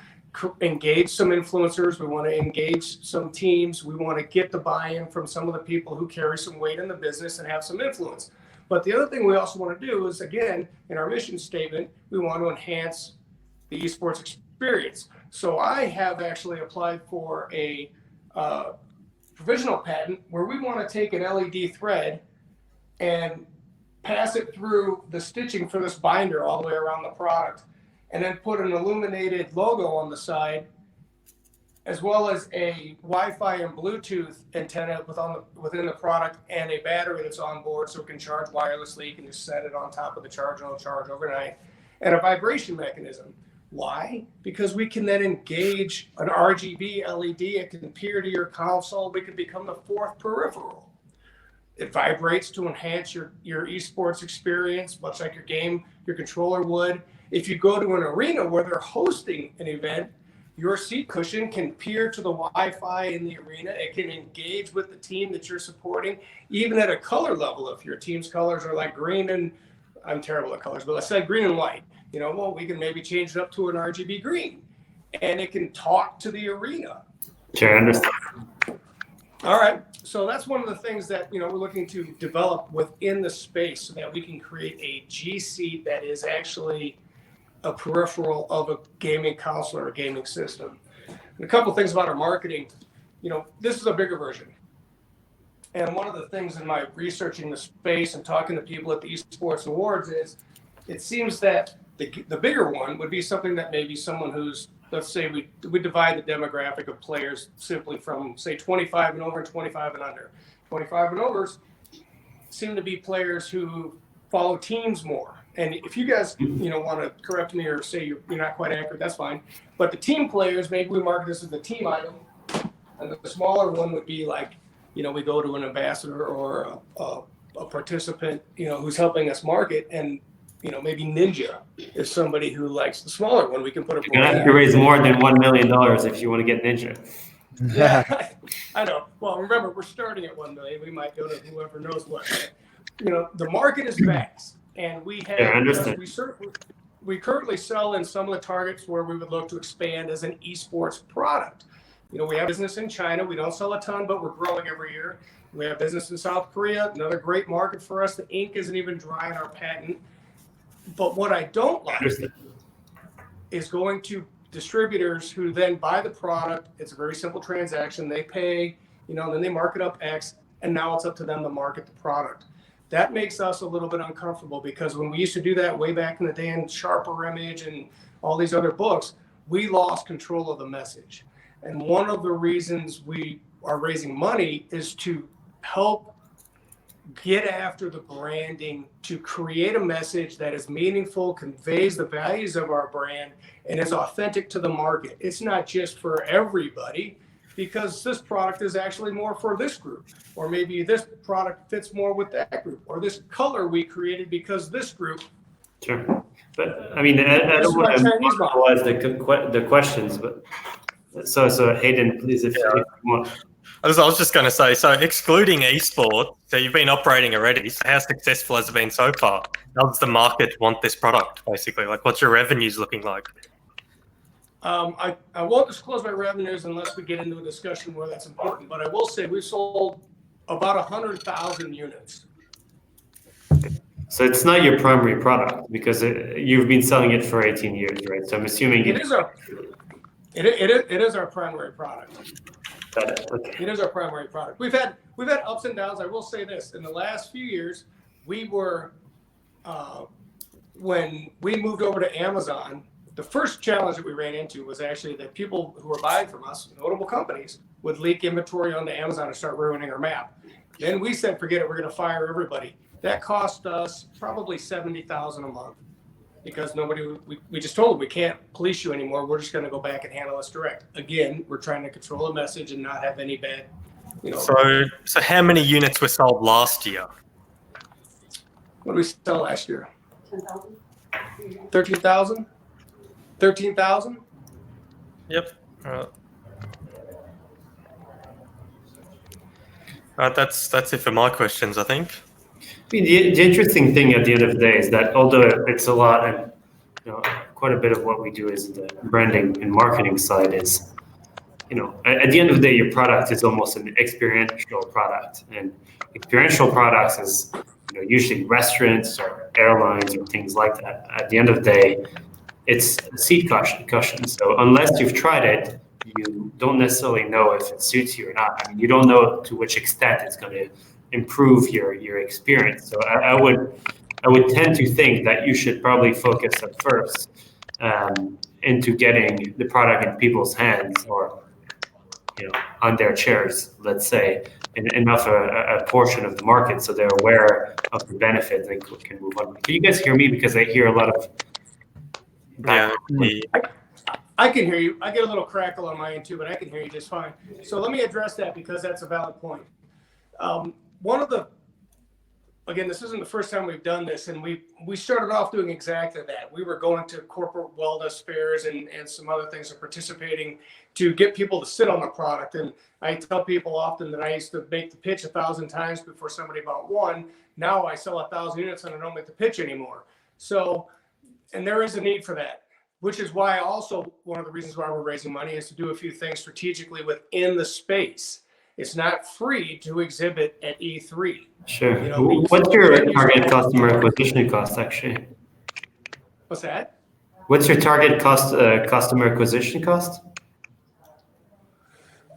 engage some influencers. We want to engage some teams. We want to get the buy-in from some of the people who carry some weight in the business and have some influence. But the other thing we also want to do is, again, in our mission statement, we want to enhance the esports experience. So I have actually applied for a provisional patent where we want to take an LED thread and pass it through the stitching for this binder all the way around the product, and then put an illuminated logo on the side, as well as a Wi-Fi and Bluetooth antenna within the product, and a battery that's on board so it can charge wirelessly. You can just set it on top of the charger and it'll charge overnight, and a vibration mechanism. Why? Because we can then engage an RGB LED. It can peer to your console. We can become the fourth peripheral. It vibrates to enhance your esports experience, much like your controller would. If you go to an arena where they're hosting an event, your seat cushion can peer to the Wi-Fi in the arena. It can engage with the team that you're supporting, even at a color level. If your team's colors are like green and, I'm terrible at colors, but let's say green and white, we can maybe change it up to an RGB green, and it can talk to the arena. Sure, I understand. All right. So that's one of the things that, we're looking to develop within the space so that we can create a GSeat that is actually a peripheral of a gaming console or a gaming system. And a couple of things about our marketing, this is a bigger version. And one of the things in my researching the space and talking to people at the Esports Awards is it seems that the bigger one would be something that maybe someone who's, let's say we divide the demographic of players simply from, say, 25 and over and 25 and under. 25 and overs seem to be players who follow teams more. And if you guys, want to correct me or say you're not quite accurate, that's fine. But the team players, maybe we market this as the team item. And the smaller one would be like, we go to an ambassador or a participant, who's helping us market. And, maybe Ninja is somebody who likes the smaller one. We can put a. You're gonna have to raise more than $1 million if you want to get Ninja. Yeah, I know. Well, remember, we're starting at 1 million. We might go to whoever knows what. The market is vast, and we have. Yeah, I understand. We currently sell in some of the targets where we would look to expand as an esports product. We have business in China. We don't sell a ton, but we're growing every year. We have business in South Korea, another great market for us. The ink isn't even dry in our patent. But what I don't like is going to distributors who then buy the product. It's a very simple transaction. They pay, then they mark it up X, and now it's up to them to market the product. That makes us a little bit uncomfortable because when we used to do that way back in the day in Sharper Image and all these other books, we lost control of the message. And one of the reasons we are raising money is to help get after the branding, to create a message that is meaningful, conveys the values of our brand, and is authentic to the market. It's not just for everybody, because this product is actually more for this group, or maybe this product fits more with that group, or this color we created because this group. Sure. But I mean, I don't want to monopolize the questions, but so Hayden, please, if you want. I was just going to say, so excluding esports, so you've been operating already. So how successful has it been so far? How does the market want this product, basically? Like, what's your revenues looking like? I won't disclose my revenues unless we get into a discussion where that's important, but I will say we've sold about 100,000 units. So it's not your primary product because you've been selling it for 18 years, right? So I'm assuming it is our primary product. Okay. It is our primary product. We've had ups and downs. I will say this: in the last few years, we were when we moved over to Amazon. The first challenge that we ran into was actually that people who were buying from us, notable companies, would leak inventory onto Amazon and start ruining our map. Then we said, forget it, we're going to fire everybody. That cost us probably $70,000 a month because we just told them we can't police you anymore. We're just going to go back and handle this direct. Again, we're trying to control the message and not have any bad, So how many units were sold last year? What did we sell last year? 10,000. 13,000? 13,000? Yep. That's it for my questions, I think. I mean, the interesting thing at the end of the day is that although it's a lot, and quite a bit of what we do is the branding and marketing side is, at the end of the day, your product is almost an experiential product, and experiential products is usually restaurants or airlines or things like that. At the end of the day, it's a seat cushion. So unless you've tried it, you don't necessarily know if it suits you or not. I mean, you don't know to which extent it's going to improve your experience. So I would tend to think that you should probably focus at first into getting the product in people's hands or on their chairs, let's say, enough a portion of the market so they're aware of the benefits and can move on. Can you guys hear me? Because I hear a lot of. I can hear you. I get a little crackle on my end too, but I can hear you just fine. So let me address that because that's a valid point. Again, this isn't the first time we've done this, and we started off doing exactly that. We were going to corporate wellness fairs and some other things and participating to get people to sit on the product. And I tell people often that I used to make the pitch 1,000 times before somebody bought one. Now I sell 1,000 units and I don't make the pitch anymore. So, and there is a need for that, which is why also one of the reasons why we're raising money is to do a few things strategically within the space. It's not free to exhibit at E3. Sure. What's your target customer acquisition cost, actually? What's that? What's your target customer acquisition cost?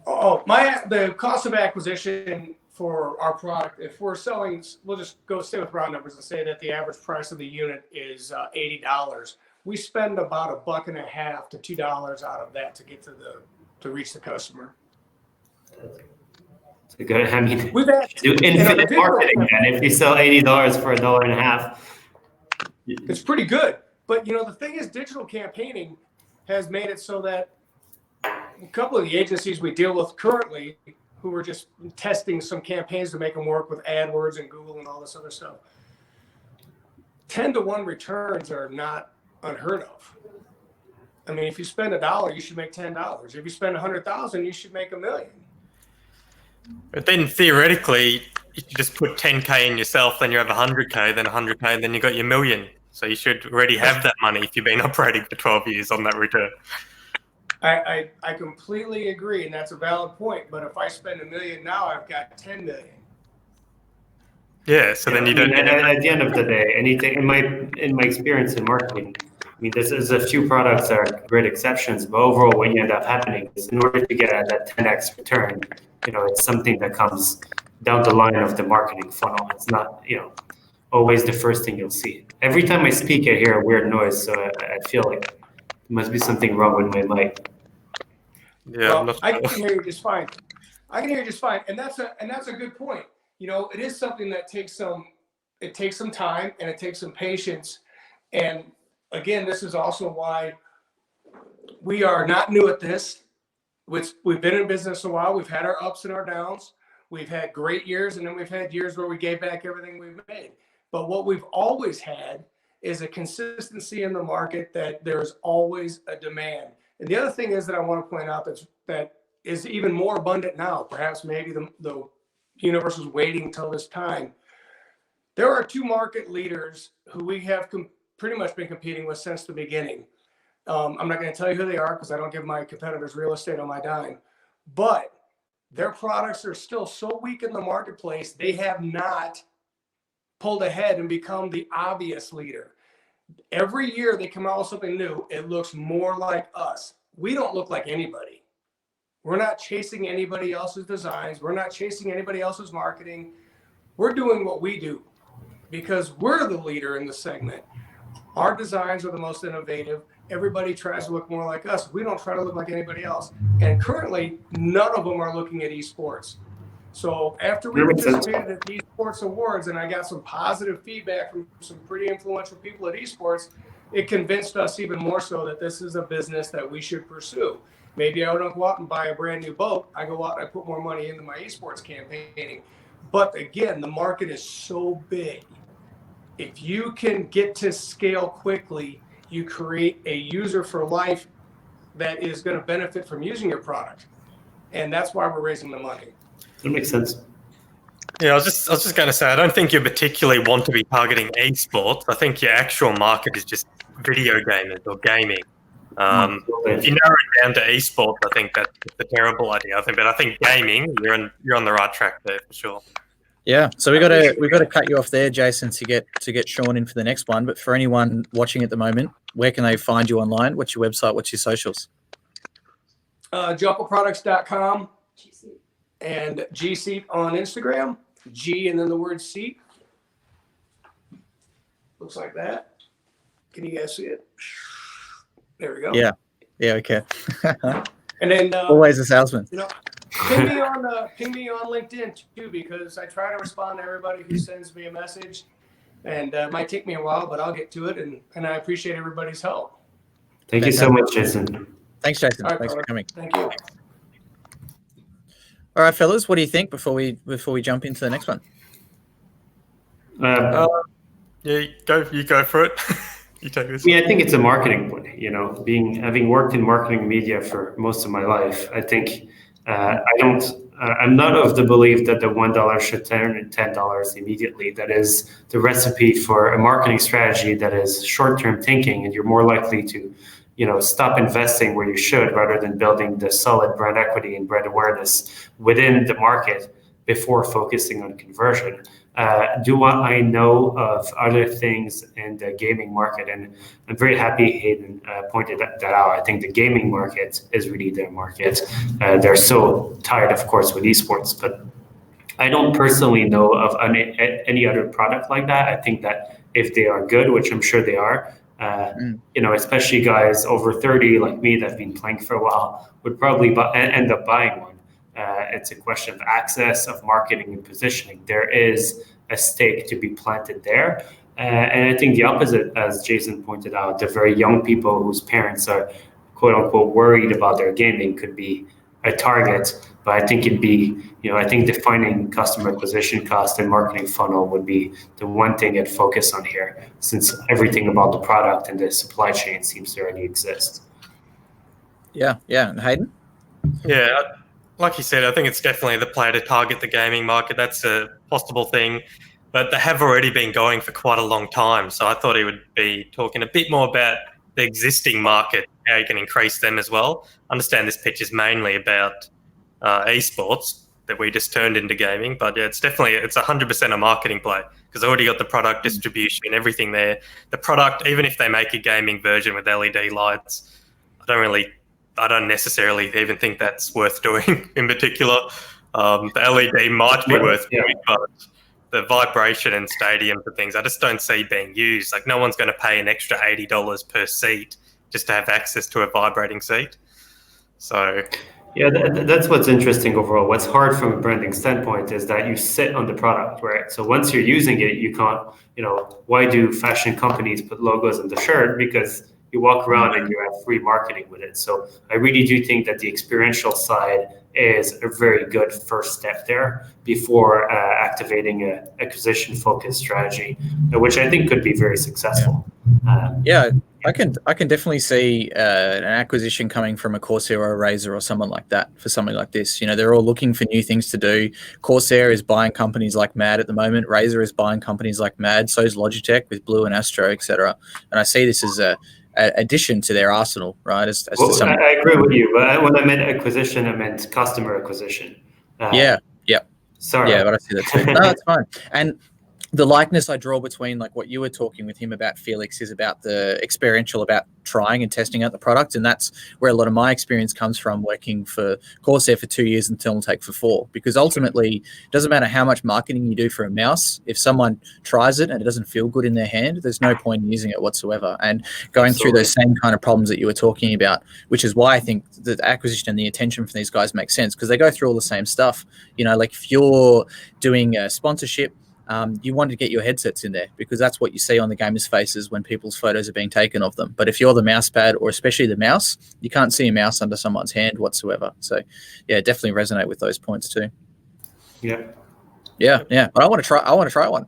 The cost of acquisition for our product, if we're selling, we'll just stay with round numbers and say that the average price of the unit is $80. We spend about $1.50 to $2 out of that to get to reach the customer. So good. I mean, we've had do infinite marketing, and if you sell $80 for $1.50, it's pretty good. But the thing is, digital campaigning has made it so that a couple of the agencies we deal with currently, who are just testing some campaigns to make them work with AdWords and Google and all this other stuff, 10-to-1 returns are not unheard of. I mean, if you spend $1, you should make $10. If you spend 100,000, you should make $1 million. But then theoretically, if you just put 10K in yourself, then you have 100K, then 100K, then you got your $1 million. So you should already have that money if you've been operating for 12 years on that return. I completely agree, and that's a valid point. But if I spend $1 million now, I've got $10 million. Yeah, so then you don't. At the end of the day, anything in my experience in marketing, I mean, there's a few products that are great exceptions, but overall, what you end up happening is in order to get that 10x return, it's something that comes down the line of the marketing funnel. It's not, always the first thing you'll see. Every time I speak, I hear a weird noise, so I feel like there must be something wrong with my mic. Yeah, Well, I'm not I sure. can hear you just fine. I can hear you just fine, and that's a good point. You know, it is something that takes some time and it takes some patience. And again, this is also why we are not new at this. We've been in business a while. We've had our ups and our downs. We've had great years, and then we've had years where we gave back everything we've made. But what we've always had is a consistency in the market that there's always a demand. And the other thing is that I want to point out that is even more abundant now. Perhaps maybe the universe is waiting till this time. There are two market leaders who we have pretty much been competing with since the beginning. I'm not going to tell you who they are because I don't give my competitors real estate on my dime. But their products are still so weak in the marketplace, they have not pulled ahead and become the obvious leader. Every year they come out with something new, it looks more like us. We don't look like anybody. We're not chasing anybody else's designs. We're not chasing anybody else's marketing. We're doing what we do because we're the leader in the segment. Our designs are the most innovative. Everybody tries to look more like us. We don't try to look like anybody else. And currently, none of them are looking at esports. So after we participated at the Esports Awards and I got some positive feedback from some pretty influential people at esports, it convinced us even more so that this is a business that we should pursue. Maybe I don't go out and buy a brand new boat. I go out and I put more money into my esports campaigning. But again, the market is so big. If you can get to scale quickly, you create a user for life that is going to benefit from using your product. And that's why we're raising the money. That makes sense. Yeah, I was just going to say, I don't think you particularly want to be targeting esports. I think your actual market is just video gamers or gaming. If you narrow it down to esports, I think that's a terrible idea. But I think gaming, you're on the right track there for sure. Yeah, so we've got to cut you off there, Jason, to get Sean in for the next one. But for anyone watching at the moment, where can they find you online? What's your website? What's your socials? JumpleProducts.com GSeat. and GSeat on Instagram. G and then the word seat. Looks like that. Can you guys see it? There we go. Yeah, okay. And then Always a salesman. You know, ping me on LinkedIn too, because I try to respond to everybody who sends me a message, and it might take me a while, but I'll get to it, and I appreciate everybody's help. Thank you so much, Jason. Thanks, Jason. All right, Thanks for brother. coming. Thank you. All right, fellas, what do you think before we jump into the next one? Yeah, you go for it. You take this. I think it's a marketing play. You know, having worked in marketing media for most of my life, I think I'm not of the belief that the $1 should turn into $10 immediately. That is the recipe for a marketing strategy that is short-term thinking, and you're more likely to, stop investing where you should rather than building the solid brand equity and brand awareness within the market before focusing on conversion. Do I know of other things in the gaming market? And I'm very happy Hayden pointed that out. I think the gaming market is really their market. They're so tied, of course, with esports, but I don't personally know of any other product like that. I think that if they are good, which I'm sure they are, especially guys over 30 like me that have been playing for a while, would probably end up buying one. It's a question of access, of marketing and positioning. There is a stake to be planted there. And I think the opposite, as Jason pointed out, the very young people whose parents are quote unquote worried about their gaming could be a target. But I think it'd be, I think defining customer acquisition cost and marketing funnel would be the one thing I'd focus on here, since everything about the product and the supply chain seems to already exist. Yeah. And Hayden? Yeah, like you said, I think it's definitely the play to target the gaming market. That's a possible thing, but they have already been going for quite a long time. So I thought he would be talking a bit more about the existing market, how you can increase them as well. I understand this pitch is mainly about esports that we just turned into gaming, but yeah, it's 100% a marketing play because they already got the product distribution, everything there. The product, even if they make a gaming version with LED lights, I don't necessarily even think that's worth doing in particular. The LED might be worth doing, but the vibration in stadium for things, I just don't see being used. Like, no one's going to pay an extra $80 per seat just to have access to a vibrating seat. So, yeah, that's what's interesting overall. What's hard from a branding standpoint is that you sit on the product, right? So once you're using it, you can't, why do fashion companies put logos on the shirt? Because you walk around and you have free marketing with it. So I really do think that the experiential side is a very good first step there before activating a acquisition focused strategy, which I think could be very successful. Yeah, I can definitely see an acquisition coming from a Corsair or a Razer or someone like that for something like this. They're all looking for new things to do. Corsair is buying companies like mad at the moment. Razer is buying companies like mad. So is Logitech with Blue and Astro, etc. And I see this as a addition to their arsenal, right? I agree with you, but when I meant acquisition, I meant customer acquisition. Yeah. Sorry. Yeah, but I see that too. No, that's fine. And the likeness I draw between like what you were talking with him about, Felix, is about the experiential, about trying and testing out the product. And that's where a lot of my experience comes from, working for Corsair for 2 years and Thermaltake for 4. Because ultimately, it doesn't matter how much marketing you do for a mouse. If someone tries it and it doesn't feel good in their hand, there's no point in using it whatsoever. And going through those same kind of problems that you were talking about, which is why I think the acquisition and the attention from these guys makes sense, because they go through all the same stuff. Like if you're doing a sponsorship, you want to get your headsets in there because that's what you see on the gamers' faces when people's photos are being taken of them. But if you're the mouse pad, or especially the mouse, you can't see a mouse under someone's hand whatsoever. So, yeah, definitely resonate with those points too. Yeah. But I want to try one.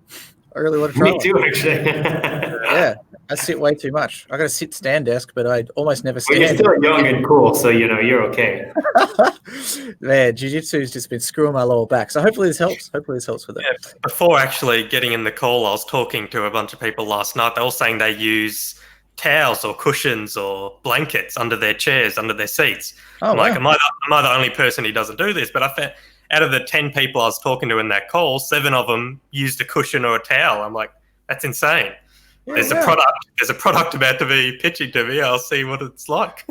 I really want to try one. Me too, actually. Yeah, I sit way too much. I got a sit-stand desk, but I almost never stand. Well, you're still young and cool, so you're okay. Man, jiu-jitsu's just been screwing my lower back. So hopefully this helps. With it. Yeah, before actually getting in the call, I was talking to a bunch of people last night. They were saying they use towels or cushions or blankets under their chairs, under their seats. Oh, I'm like, wow. am I the only person who doesn't do this? But I found out of the 10 people I was talking to in that call, 7 of them used a cushion or a towel. I'm like, that's insane. Yeah, There's a product about to be pitching to me. I'll see what it's like.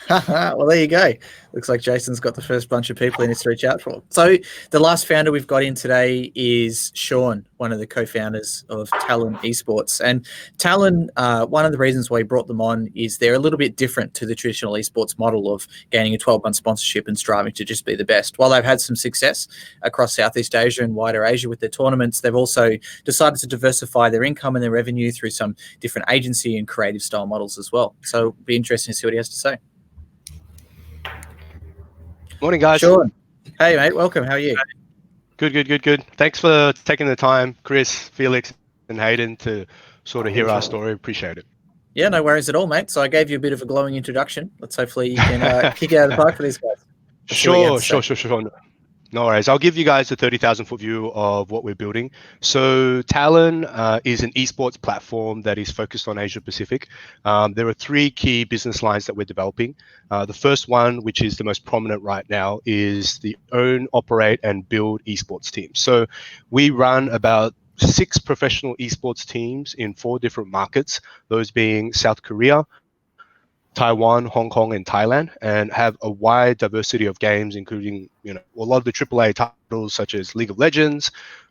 Well, there you go. Looks like Jason's got the first bunch of people he needs to reach out for. So the last founder we've got in today is Sean, one of the co-founders of Talon Esports. And Talon, one of the reasons why he brought them on is they're a little bit different to the traditional esports model of gaining a 12-month sponsorship and striving to just be the best. While they've had some success across Southeast Asia and wider Asia with their tournaments, they've also decided to diversify their income and their revenue through some different agency and creative style models as well. So it'll be interesting to see what he has to say. Morning, guys. Sean. Hey, mate. Welcome. How are you? Good. Thanks for taking the time, Chris, Felix, and Hayden, to sort of hear our story. Appreciate it. Yeah, no worries at all, mate. So I gave you a bit of a glowing introduction. Let's hopefully you can kick it out of the park for these guys. Sure. No worries. I'll give you guys a 30,000-foot view of what we're building. So Talon is an esports platform that is focused on Asia Pacific. There are 3 key business lines that we're developing. The first one, which is the most prominent right now, is the own, operate, and build esports teams. So we run about 6 professional esports teams in 4 different markets, those being South Korea, Taiwan, Hong Kong, and Thailand, and have a wide diversity of games, including a lot of the AAA titles such as League of Legends,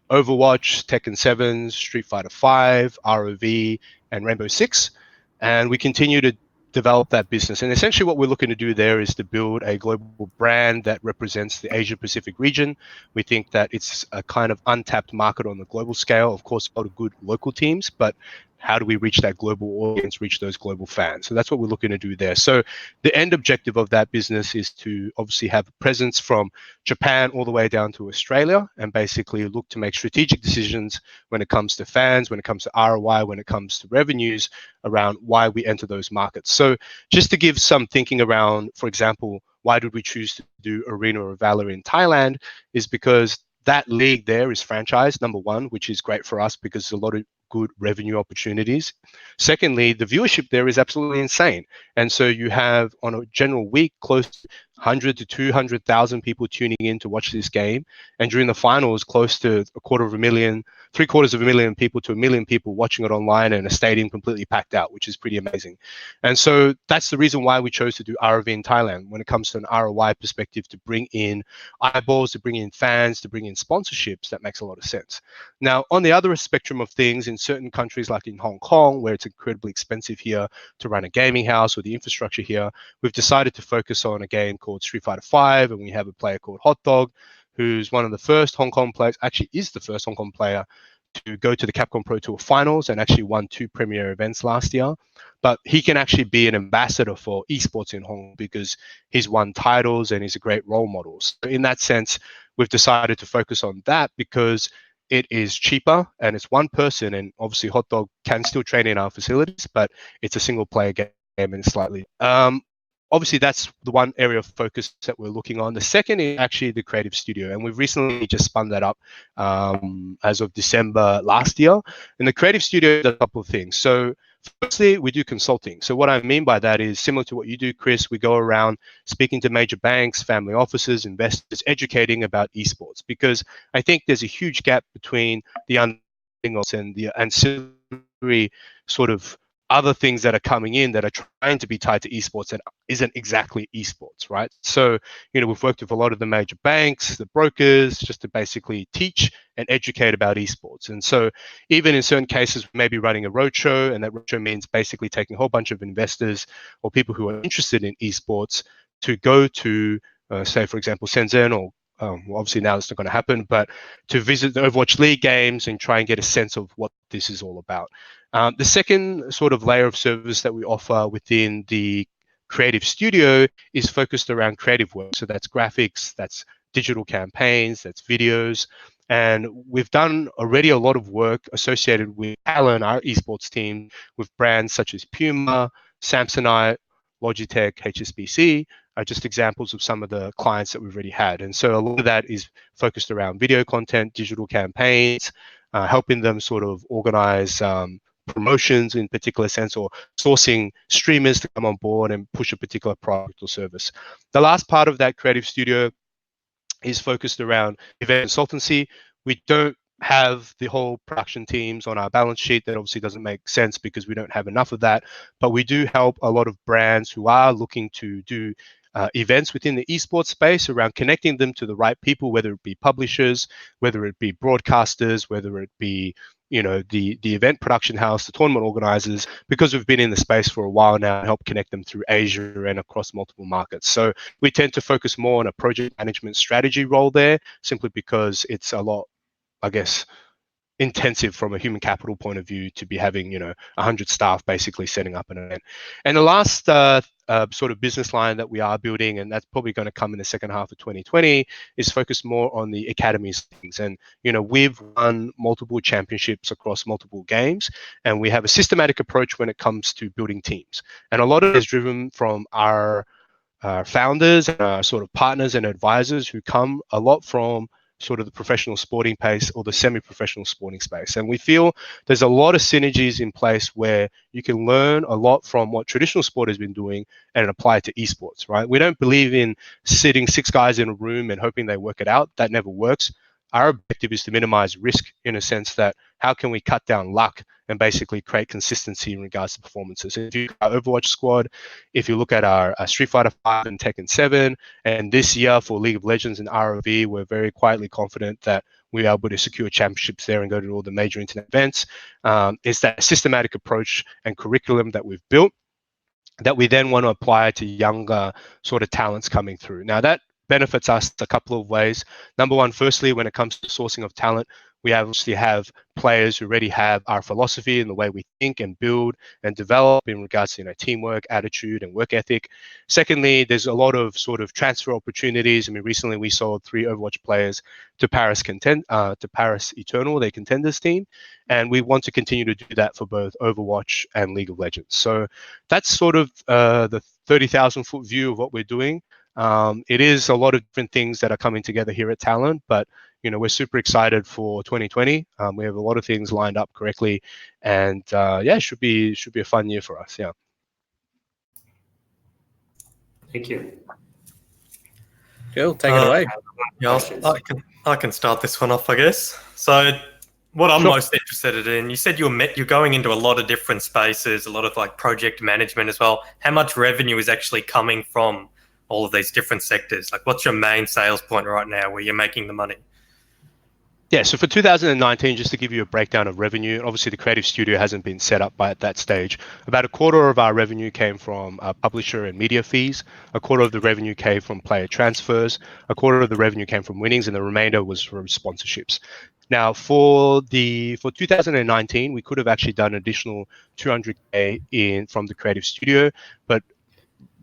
Overwatch, Tekken 7, Street Fighter 5, ROV, and Rainbow Six. And we continue to develop that business. And essentially what we're looking to do there is to build a global brand that represents the Asia Pacific region. We think that it's a kind of untapped market on the global scale. Of course, a lot of good local teams, but how do we reach that global audience, reach those global fans? So that's what we're looking to do there. So the end objective of that business is to obviously have a presence from Japan all the way down to Australia, and basically look to make strategic decisions when it comes to fans, when it comes to ROI, when it comes to revenues, around why we enter those markets. So just to give some thinking around, for example, why did we choose to do Arena or Valor in Thailand, is because that league there is franchised, number one, which is great for us because there's a lot of good revenue opportunities. Secondly, the viewership there is absolutely insane. And so you have on a general week close to 100 to 200,000 people tuning in to watch this game. And during the finals, close to 250,000, 750,000 people to 1 million people watching it online, and a stadium completely packed out, which is pretty amazing. And so that's the reason why we chose to do ROV in Thailand when it comes to an ROI perspective, to bring in eyeballs, to bring in fans, to bring in sponsorships. That makes a lot of sense. Now, on the other spectrum of things, in certain countries like in Hong Kong, where it's incredibly expensive here to run a gaming house or the infrastructure here, we've decided to focus on a game called Street Fighter 5, and we have a player called Hot Dog, who's one of the first Hong Kong players, actually is the first Hong Kong player to go to the Capcom Pro Tour finals and actually won 2 premier events last year. But he can actually be an ambassador for esports in Hong Kong because he's won titles and he's a great role model. So in that sense, we've decided to focus on that because it is cheaper and it's one person, and obviously Hot Dog can still train in our facilities, but it's a single player game and slightly. Obviously, that's the one area of focus that we're looking on. The second is actually the creative studio, and we've recently just spun that up as of December last year. And the creative studio does a couple of things. So firstly, we do consulting. So what I mean by that is similar to what you do, Chris. We go around speaking to major banks, family offices, investors, educating about esports, because I think there's a huge gap between the and the ancillary sort of other things that are coming in that are trying to be tied to esports and isn't exactly esports, right? So, we've worked with a lot of the major banks, the brokers, just to basically teach and educate about esports. And so even in certain cases, we may be running a roadshow, and that roadshow means basically taking a whole bunch of investors or people who are interested in esports to go to, say, for example, Shenzhen, or well, obviously now it's not going to happen, but to visit the Overwatch League games and try and get a sense of what this is all about. The second sort of layer of service that we offer within the creative studio is focused around creative work. So that's graphics, that's digital campaigns, that's videos. And we've done already a lot of work associated with Talon, our esports team, with brands such as Puma, Samsonite, Logitech, HSBC, are just examples of some of the clients that we've already had. And so a lot of that is focused around video content, digital campaigns, helping them sort of organize promotions in particular sense, or sourcing streamers to come on board and push a particular product or service. The last part of that creative studio is focused around event consultancy. We don't have the whole production teams on our balance sheet. That obviously doesn't make sense because we don't have enough of that, but we do help a lot of brands who are looking to do events within the esports space around connecting them to the right people, whether it be publishers, whether it be broadcasters, whether it be the event production house, the tournament organizers, because we've been in the space for a while now, and help connect them through Asia and across multiple markets. So we tend to focus more on a project management strategy role there, simply because it's a lot, I guess, intensive from a human capital point of view to be having 100 staff basically setting up an event. And the last sort of business line that we are building, and that's probably going to come in the second half of 2020, is focused more on the academies things. And we've won multiple championships across multiple games, and we have a systematic approach when it comes to building teams. And a lot of it is driven from our founders and our sort of partners and advisors who come a lot from sort of the professional sporting pace or the semi-professional sporting space. And we feel there's a lot of synergies in place where you can learn a lot from what traditional sport has been doing and apply it to esports, right? We don't believe in sitting 6 guys in a room and hoping they work it out. That never works. Our objective is to minimize risk, in a sense that how can we cut down luck and basically create consistency in regards to performances. If you look at our Overwatch squad, if you look at our Street Fighter 5 and Tekken 7, and this year for League of Legends and ROV, we're very quietly confident that we're able to secure championships there and go to all the major internet events. It's that systematic approach and curriculum that we've built that we then want to apply to younger sort of talents coming through. Now that benefits us a couple of ways. Number one, firstly, when it comes to sourcing of talent, we obviously have players who already have our philosophy and the way we think and build and develop in regards to teamwork, attitude, and work ethic. Secondly, there's a lot of sort of transfer opportunities. I mean, recently we sold 3 Overwatch players to Paris Eternal, their contenders team, and we want to continue to do that for both Overwatch and League of Legends. So that's sort of the 30,000 foot view of what we're doing. It is a lot of different things that are coming together here at Talon, but we're super excited for 2020. We have a lot of things lined up correctly, and yeah, should be a fun year for us. Yeah. Thank you. Cool, take it away. Yeah, I can start this one off, I guess. So, what I'm most interested in, you said you're going into a lot of different spaces, a lot of like project management as well. How much revenue is actually coming from all of these different sectors? Like, what's your main sales point right now where you're making the money? Yeah, so for 2019, just to give you a breakdown of revenue, obviously the creative studio hasn't been set up at that stage. About a quarter of our revenue came from publisher and media fees. A quarter of the revenue came from player transfers. A quarter of the revenue came from winnings, and the remainder was from sponsorships. Now, for 2019, we could have actually done an additional 200K from the creative studio, but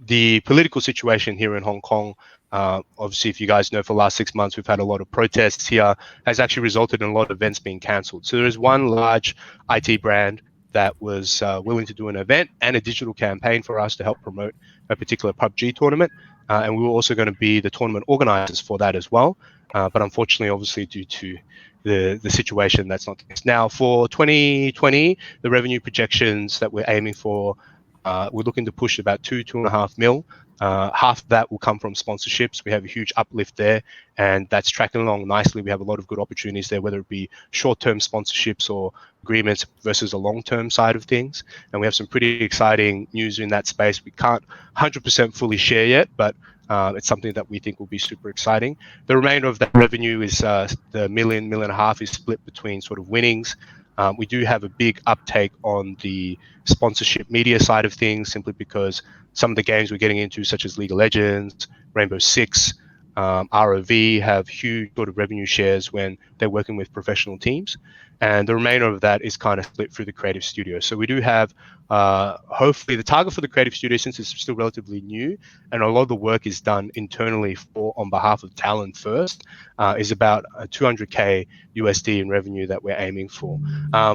the political situation here in Hong Kong, obviously, if you guys know, for the last 6 months, we've had a lot of protests here, has actually resulted in a lot of events being cancelled. So there is one large IT brand that was willing to do an event and a digital campaign for us to help promote a particular PUBG tournament. And we were also going to be the tournament organizers for that as well. But unfortunately, obviously, due to the situation, that's not the case. Now, for 2020, the revenue projections that we're aiming for, we're looking to push about 2.5 mil. Half of that will come from sponsorships. We have a huge uplift there, and that's tracking along nicely. We have a lot of good opportunities there, whether it be short-term sponsorships or agreements versus a long-term side of things. And we have some pretty exciting news in that space. We can't 100% fully share yet, but it's something that we think will be super exciting. The remainder of that revenue is the $1.5 million is split between sort of winnings. We do have a big uptake on the sponsorship media side of things, simply because some of the games we're getting into, such as League of Legends, Rainbow Six, ROV, have huge sort of revenue shares when they're working with professional teams. And the remainder of that is kind of split through the creative studio. So we do have, hopefully, the target for the creative studio, since it's still relatively new, and a lot of the work is done internally on behalf of Talon first, is about 200K USD in revenue that we're aiming for.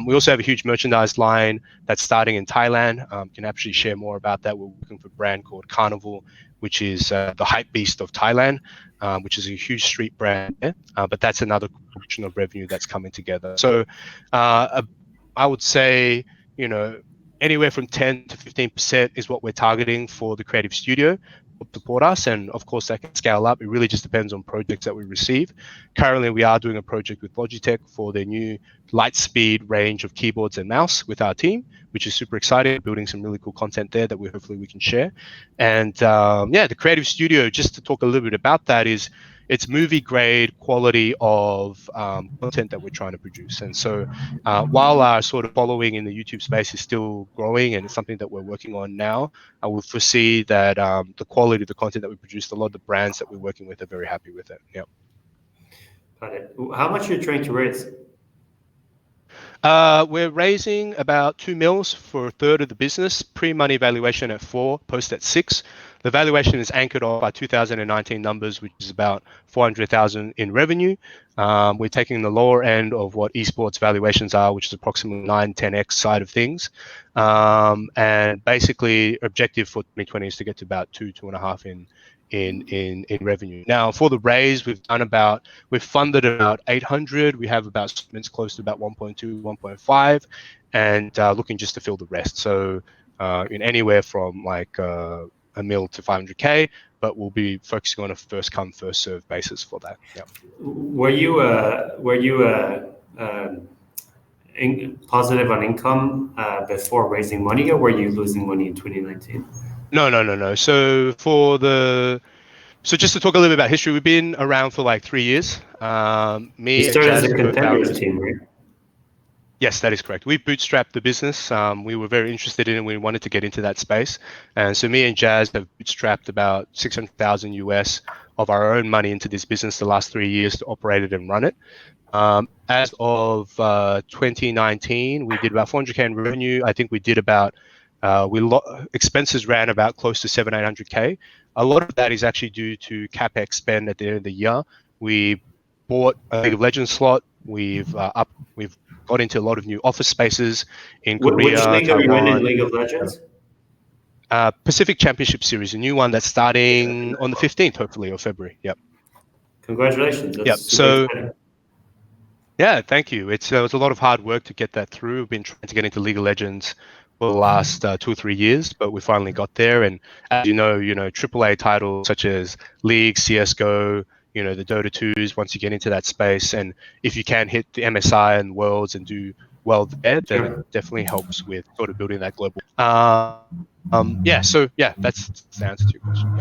We also have a huge merchandise line that's starting in Thailand. Can actually share more about that. We're working with a brand called Carnival, which is the hype beast of Thailand, which is a huge street brand there. But that's another portion of revenue that's coming together. So I would say, anywhere from 10 to 15% is what we're targeting for the creative studio to support us. And of course, that can scale up. It really just depends on projects that we receive. Currently, we are doing a project with Logitech for their new Lightspeed range of keyboards and mouse with our team, which is super exciting, building some really cool content there that hopefully we can share. And yeah, the creative studio, just to talk a little bit about that, is it's movie grade quality of content that we're trying to produce. And so while our sort of following in the YouTube space is still growing and it's something that we're working on now, I will foresee that the quality of the content that we produce, a lot of the brands that we're working with are very happy with it. Yeah. Got it. How much are you trying to raise? We're raising about 2 mils for a third of the business, pre-money valuation at 4, post at 6. The valuation is anchored on our 2019 numbers, which is about 400,000 in revenue. We're taking the lower end of what esports valuations are, which is approximately 9-10x side of things. And basically, objective for 2020 is to get to about 2.5 in revenue. Now, for the raise, we've funded about 800. We have about shipments close to about 1.2, 1.5, and looking just to fill the rest. So in anywhere from like $1 mil to 500K, but we'll be focusing on a first come, first serve basis for that. Yeah. Were you positive on income before raising money, or were you losing money in 2019? No. So just to talk a little bit about history, we've been around for like 3 years. You started as a contenders team, right? Yes, that is correct. We bootstrapped the business. We were very interested in it. We wanted to get into that space. And so me and Jazz have bootstrapped about 600,000 US of our own money into this business the last 3 years to operate it and run it. As of 2019, we did about 400K in revenue. I think we did about, expenses ran about close to 700-800K. A lot of that is actually due to CapEx spend at the end of the year. We bought a League of Legends slot. We've got into a lot of new office spaces in Korea. Which league are you in League of Legends? Pacific Championship Series, a new one that's starting on the 15th, hopefully, of February. Yep. Congratulations. Yep. So, Yeah, thank you. It was a lot of hard work to get that through. We've been trying to get into League of Legends for the last 2 or 3 years, but we finally got there. And as you know, AAA titles such as League, CS:GO, the Dota 2s. Once you get into that space, and if you can hit the MSI and Worlds and do well there, then it Sure. definitely helps with sort of building that global. Yeah. So yeah, that's the answer to your question.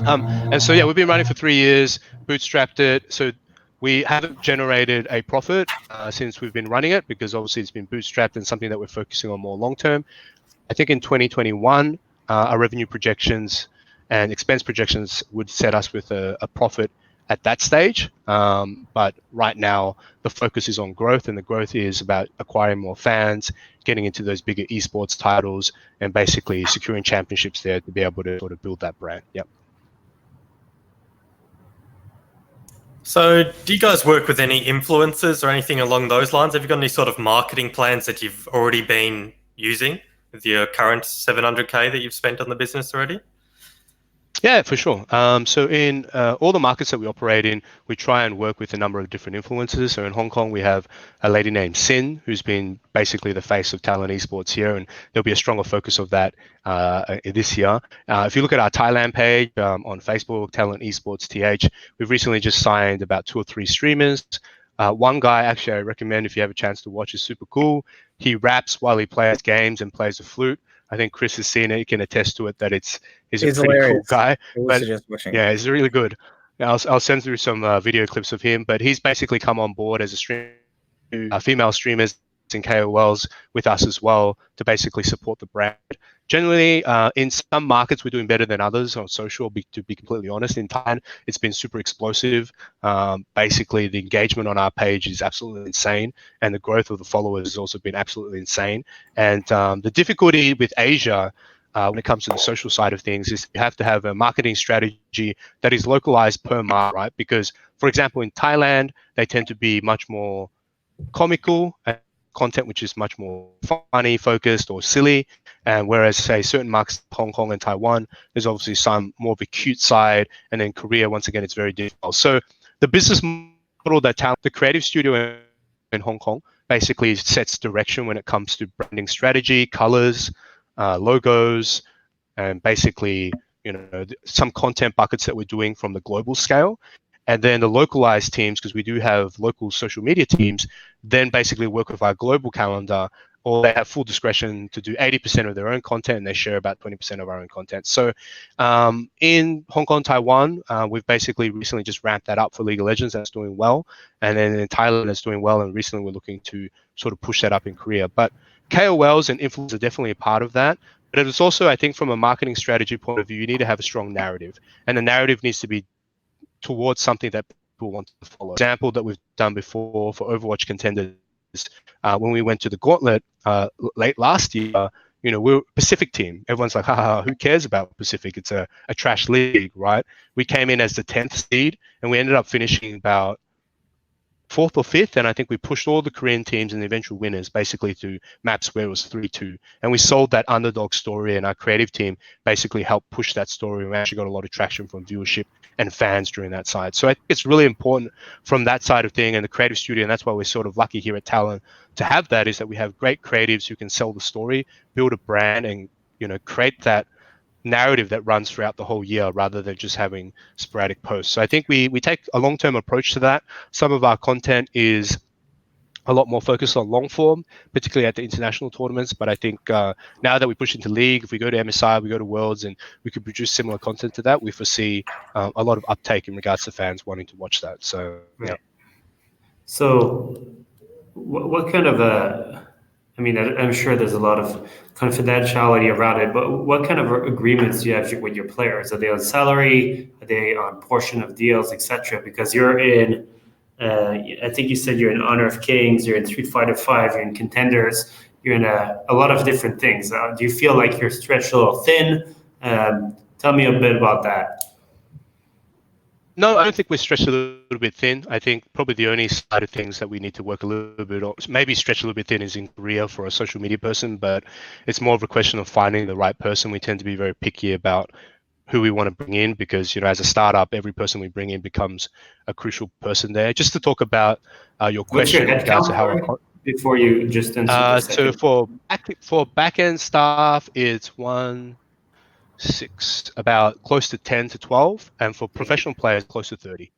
Yeah. And so yeah, we've been running for 3 years, bootstrapped it. So we haven't generated a profit since we've been running it because obviously it's been bootstrapped and something that we're focusing on more long term. I think in 2021, our revenue projections and expense projections would set us with a profit at that stage. But right now, the focus is on growth, and the growth is about acquiring more fans, getting into those bigger esports titles, and basically securing championships there to be able to sort of build that brand. Yep. So, do you guys work with any influencers or anything along those lines? Have you got any sort of marketing plans that you've already been using with your current 700K that you've spent on the business already? Yeah, for sure. So in all the markets that we operate in, we try and work with a number of different influencers. So in Hong Kong, we have a lady named Sin, who's been basically the face of Talon Esports here, and there'll be a stronger focus of that this year. If you look at our Thailand page on Facebook, Talon Esports TH, we've recently just signed about 2 or 3 streamers. One guy, actually, I recommend if you have a chance to watch, is super cool. He raps while he plays games and plays the flute. I think Chris has seen it. He can attest to it that he's a pretty hilarious. cool guy. I would But suggest watching. yeah, he's really good. I'll send through some video clips of him. But he's basically come on board as a streamer, female streamers and KOLs with us as well to basically support the brand. Generally, in some markets, we're doing better than others on social, to be completely honest. In Thailand, it's been super explosive. Basically, the engagement on our page is absolutely insane, and the growth of the followers has also been absolutely insane. And the difficulty with Asia when it comes to the social side of things is you have to have a marketing strategy that is localized per market, right? Because, for example, in Thailand, they tend to be much more comical and content which is much more funny focused or silly, and whereas say certain markets, Hong Kong and Taiwan, there's obviously some more of a cute side, and then Korea, once again, it's very difficult. So the business model that the creative studio in Hong Kong basically sets direction when it comes to branding strategy, colors, logos, and basically some content buckets that we're doing from the global scale. And then the localized teams, because we do have local social media teams, then basically work with our global calendar, or they have full discretion to do 80% of their own content, and they share about 20% of our own content. So in Hong Kong, Taiwan, we've basically recently just ramped that up for League of Legends. That's doing well. And then in Thailand, it's doing well. And recently, we're looking to sort of push that up in Korea. But KOLs and influencers are definitely a part of that. But it is also, I think, from a marketing strategy point of view, you need to have a strong narrative. And the narrative needs to be towards something that people want to follow. Example that we've done before for Overwatch contenders, when we went to the Gauntlet late last year, we were a Pacific team. Everyone's like, haha, who cares about Pacific? It's a trash league, right? We came in as the 10th seed, and we ended up finishing about 4th or 5th, and I think we pushed all the Korean teams and the eventual winners basically to maps where it was 3-2. And we sold that underdog story, and our creative team basically helped push that story. We actually got a lot of traction from viewership and fans during that side. So I think it's really important from that side of thing, and the creative studio, and that's why we're sort of lucky here at Talon to have that, is that we have great creatives who can sell the story, build a brand, and create that narrative that runs throughout the whole year rather than just having sporadic posts. So I think we take a long-term approach to that. Some of our content is a lot more focused on long form, particularly at the international tournaments. But I think now that we push into League, if we go to MSI, we go to Worlds, and we could produce similar content to that, we foresee a lot of uptake in regards to fans wanting to watch that. So, yeah. So what kind of I'm sure there's a lot of confidentiality around it, but what kind of agreements do you have with your players? Are they on salary? Are they on portion of deals, etc.? Because you're in, I think you said you're in Honor of Kings, you're in Street Fighter 5, you're in Contenders, you're in a lot of different things. Do you feel like you're stretched a little thin? Tell me a bit about that. No, I don't think we're stretched a little bit thin. I think probably the only side of things that we need to work a little bit on, maybe stretch a little bit thin, is in Korea for a social media person, but it's more of a question of finding the right person. We tend to be very picky about who we want to bring in, because as a startup, every person we bring in becomes a crucial person there. Just to talk about your What's your question with regards to how headcount before you just answer the second? so for back-end staff, it's about close to 10 to 12, and for professional players, close to 30.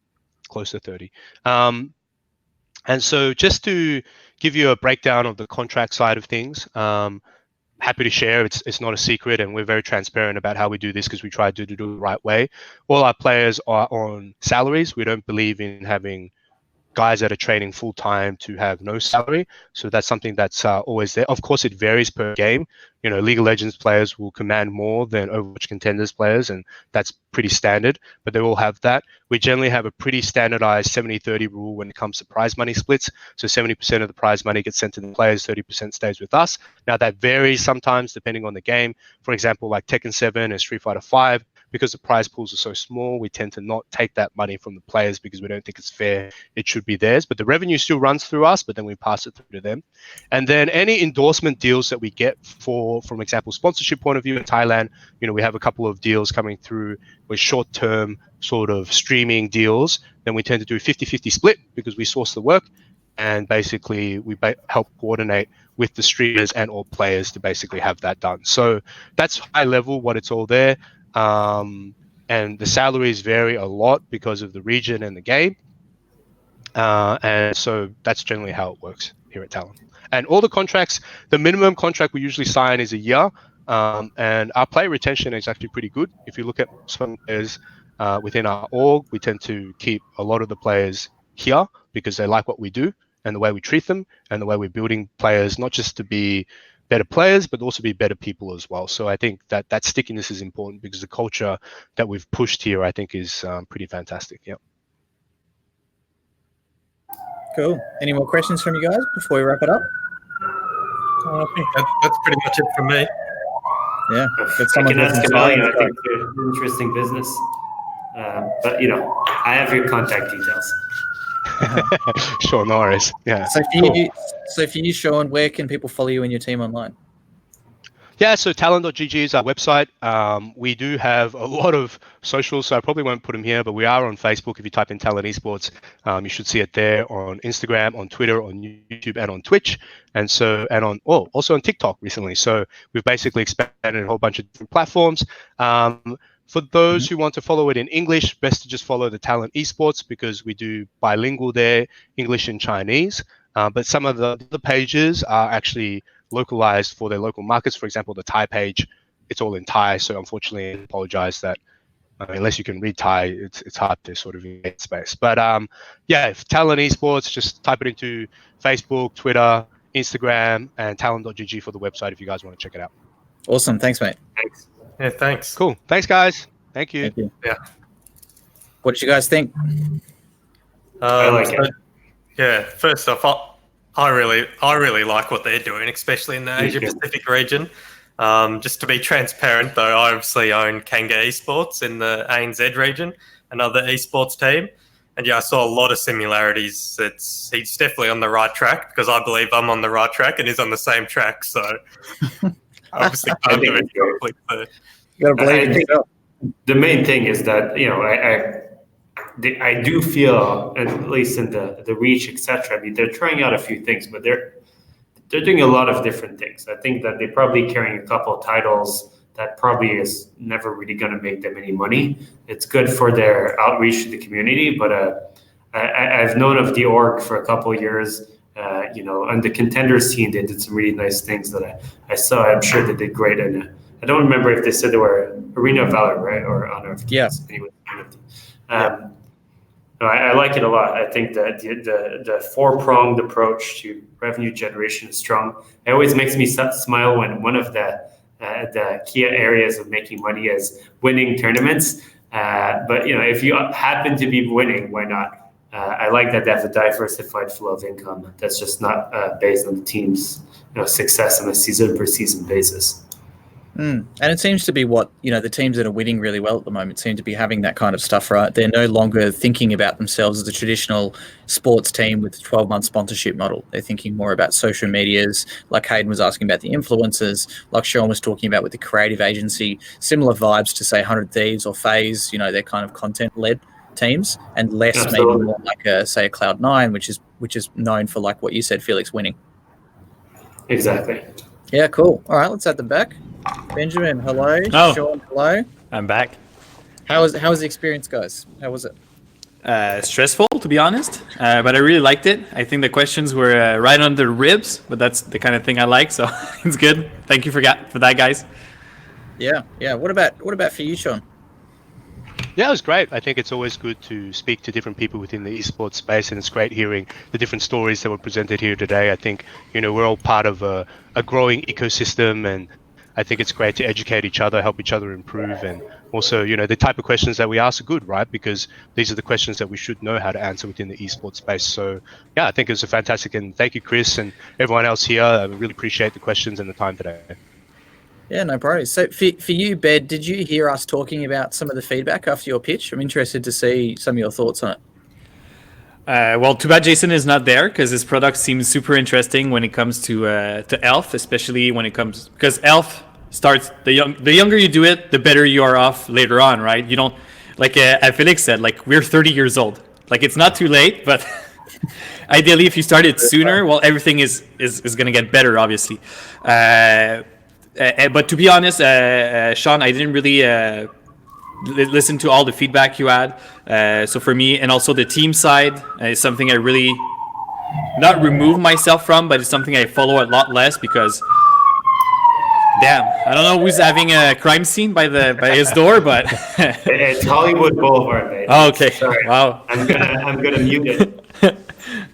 And so just to give you a breakdown of the contract side of things, happy to share. It's not a secret, and we're very transparent about how we do this because we try to do it the right way. All our players are on salaries. We don't believe in having guys that are training full time to have no salary. So that's something that's always there. Of course, it varies per game. League of Legends players will command more than Overwatch Contenders players, and that's pretty standard, but they all have that. We generally have a pretty standardized 70-30 rule when it comes to prize money splits. So 70% of the prize money gets sent to the players, 30% stays with us. Now that varies sometimes depending on the game. For example, like Tekken 7 and Street Fighter 5, because the prize pools are so small, we tend to not take that money from the players because we don't think it's fair. It should be theirs, but the revenue still runs through us, but then we pass it through to them. And then any endorsement deals that we get from example, sponsorship point of view in Thailand, we have a couple of deals coming through with short-term sort of streaming deals. Then we tend to do 50-50 split because we source the work, and basically we help coordinate with the streamers and all players to basically have that done. So that's high level what it's all there. And the salaries vary a lot because of the region and the game. And so that's generally how it works here at Talon. And all the contracts, the minimum contract we usually sign is a year. And our player retention is actually pretty good. If you look at some players within our org, we tend to keep a lot of the players here because they like what we do and the way we treat them and the way we're building players, not just to be better players, but also be better people as well. So I think that stickiness is important because the culture that we've pushed here, I think, is pretty fantastic. Yep. Cool. Any more questions from you guys before we wrap it up? I think that's pretty much it from me. Yeah. I can ask Amalia. I think it's an interesting business. But I have your contact details. Sure, no worries. Yeah. So for you, Sean, where can people follow you and your team online? Yeah, so talon.gg is our website. We do have a lot of socials, so I probably won't put them here, but we are on Facebook. If you type in Talon Esports, you should see it there, on Instagram, on Twitter, on YouTube, and on Twitch, and also on TikTok recently. So we've basically expanded a whole bunch of different platforms. For those who want to follow it in English, best to just follow the Talon Esports because we do bilingual there, English and Chinese. But some of the pages are actually localized for their local markets. For example, the Thai page, it's all in Thai. So unfortunately, I apologize that unless you can read Thai, it's hard to sort of get space. But if Talon Esports, just type it into Facebook, Twitter, Instagram, and talon.gg for the website if you guys want to check it out. Awesome. Thanks, mate. Thanks. Yeah, thanks. Cool. Thanks, guys. Thank you. Thank you. Yeah. What did you guys think? I like it. Yeah, first off, I really like what they're doing, especially in the Asia Pacific region. Just to be transparent, though, I obviously own Kanga Esports in the ANZ region, another esports team. And yeah, I saw a lot of similarities. He's definitely on the right track because I believe I'm on the right track and he's on the same track. So obviously, I think it's you gotta believe in yourself. The main thing is that I do feel, at least in the reach, etc. I mean, they're trying out a few things, but they're doing a lot of different things. I think that they're probably carrying a couple of titles that probably is never really going to make them any money. It's good for their outreach to the community, but I've known of the org for a couple of years. On the contenders scene, they did some really nice things that I saw. I'm sure they did great. And I don't remember if they said they were Arena of Valor, right? Or Honor of Kings. Yeah. Anyway, I like it a lot. I think that the four-pronged approach to revenue generation is strong. It always makes me smile when one of the key areas of making money is winning tournaments. But if you happen to be winning, why not? I like that they have a diversified flow of income that's just not based on the team's success on a season per season basis. And it seems to be what, the teams that are winning really well at the moment seem to be having that kind of stuff, right? They're no longer thinking about themselves as a traditional sports team with a 12-month sponsorship model. They're thinking more about social medias, like Hayden was asking about the influencers, like Sean was talking about with the creative agency, similar vibes to, say, 100 Thieves or FaZe, they're kind of content-led teams, and less Absolutely. maybe more like, a Cloud9, which is known for, like what you said, Felix, winning. Exactly. Yeah, cool. All right, let's add them back. Benjamin, hello. Oh. Sean, hello. I'm back. How was the experience, guys? How was it? Stressful, to be honest, but I really liked it. I think the questions were right under the ribs, but that's the kind of thing I like, so it's good. Thank you for that, guys. Yeah. What about for you, Sean? Yeah, it was great. I think it's always good to speak to different people within the esports space, and it's great hearing the different stories that were presented here today. I think, we're all part of a growing ecosystem, and I think it's great to educate each other, help each other improve, and also, the type of questions that we ask are good, right? Because these are the questions that we should know how to answer within the esports space. So, yeah, I think it was a fantastic, and thank you, Chris, and everyone else here. I really appreciate the questions and the time today. Yeah, no worries. So for you, Bed, did you hear us talking about some of the feedback after your pitch? I'm interested to see some of your thoughts on it. Well, too bad Jason is not there, because his product seems super interesting when it comes to Elf, especially when it comes, because Elf starts the younger you do it, the better you are off later on, right? You don't, like Felix said, like we're 30 years old. Like it's not too late, but ideally if you started sooner, well, everything is going to get better, obviously. But to be honest, Sean, I didn't really listen to all the feedback you had. So for me, and also the team side is something I really not remove myself from, but it's something I follow a lot less because, damn, I don't know who's having a crime scene by his door, but It's Hollywood Boulevard, mate. Oh, okay. Sorry. Wow. I'm gonna mute it.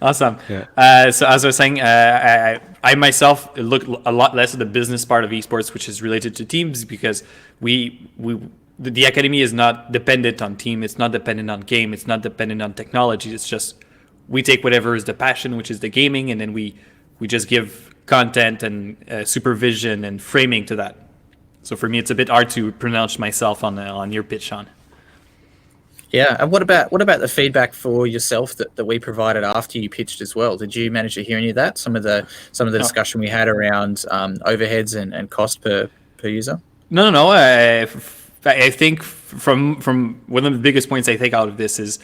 Awesome. Yeah. So as I was saying, I myself look a lot less at the business part of esports, which is related to teams, because the academy is not dependent on team. It's not dependent on game. It's not dependent on technology. It's just we take whatever is the passion, which is the gaming, and then we just give content and supervision and framing to that. So for me, it's a bit hard to pronounce myself on your pitch, Sean. Yeah, and what about the feedback for yourself that we provided after you pitched as well? Did you manage to hear any of that? Some of the discussion we had around overheads and cost per user? No. I think from one of the biggest points I take out of this is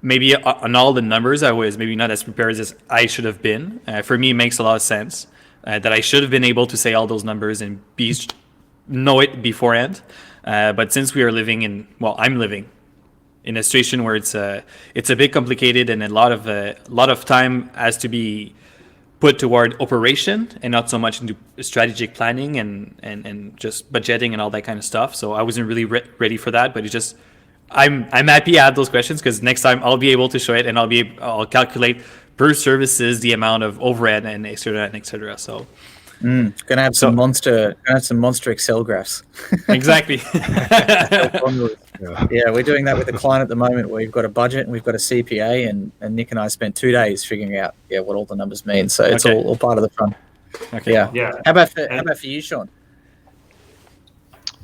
maybe on all the numbers I was maybe not as prepared as I should have been. For me, it makes a lot of sense that I should have been able to say all those numbers and know it beforehand. But since we are I'm living in a situation where it's a bit complicated, and a lot of time has to be put toward operation and not so much into strategic planning and just budgeting and all that kind of stuff. So I wasn't really ready for that, but I'm happy I had those questions, because next time I'll be able to show it, and I'll calculate per services the amount of overhead and et cetera. So. Gonna have some monster Excel graphs. Exactly. Yeah, we're doing that with a client at the moment. We've got a budget and we've got a CPA, and Nick and I spent 2 days figuring out what all the numbers mean. So it's all part of the fun. Okay. Yeah. How about for you, Sean?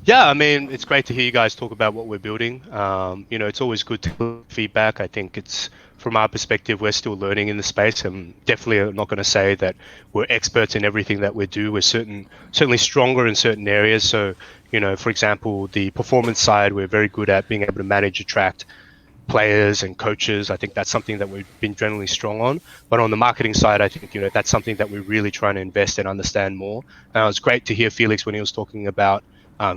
Yeah, I mean, it's great to hear you guys talk about what we're building. It's always good to get feedback. I think it's, from our perspective, we're still learning in the space. I'm definitely not going to say that we're experts in everything that we do. We're certainly stronger in certain areas. So, for example, the performance side, we're very good at being able to manage, attract players and coaches. I think that's something that we've been generally strong on. But on the marketing side, I think, that's something that we're really trying to invest and understand more. It was great to hear Felix when he was talking about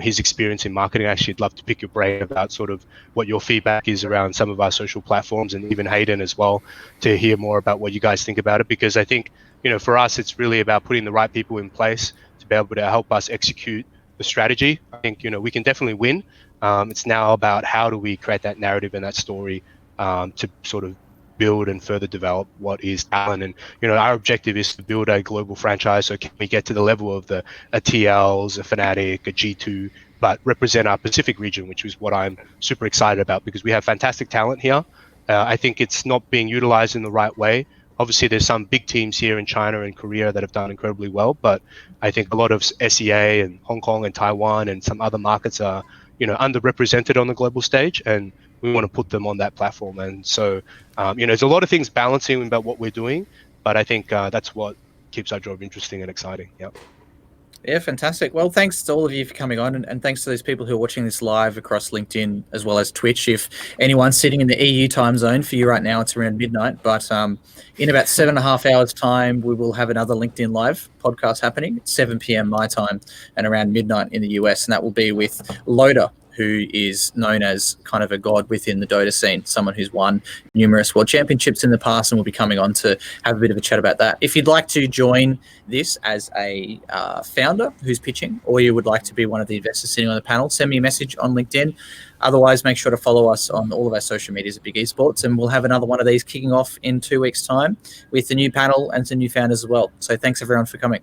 his experience in marketing. Actually, I'd love to pick your brain about sort of what your feedback is around some of our social platforms, and even Hayden as well, to hear more about what you guys think about it. Because I think, for us, it's really about putting the right people in place to be able to help us execute the strategy. I think, we can definitely win. It's now about how do we create that narrative and that story to sort of build and further develop what is Talon. And our objective is to build a global franchise. So can we get to the level of a TLs, a Fnatic, a G2, but represent our Pacific region, which is what I'm super excited about, because we have fantastic talent here. I think it's not being utilized in the right way. Obviously, there's some big teams here in China and Korea that have done incredibly well, but I think a lot of SEA and Hong Kong and Taiwan and some other markets are, underrepresented on the global stage, and we want to put them on that platform. And so, there's a lot of things balancing about what we're doing, but I think that's what keeps our job interesting and exciting. Yeah. Yeah, fantastic. Well, thanks to all of you for coming on, and thanks to those people who are watching this live across LinkedIn as well as Twitch. If anyone's sitting in the EU time zone, for you right now, it's around midnight, but in about 7.5 hours' time, we will have another LinkedIn Live podcast happening at 7 p.m. my time and around midnight in the US, and that will be with Loader, who is known as kind of a god within the Dota scene, someone who's won numerous world championships in the past, and will be coming on to have a bit of a chat about that. If you'd like to join this as a founder who's pitching, or you would like to be one of the investors sitting on the panel, send me a message on LinkedIn. Otherwise, make sure to follow us on all of our social medias at BIG Esports, and we'll have another one of these kicking off in 2 weeks' time with the new panel and some new founders as well. So thanks everyone for coming.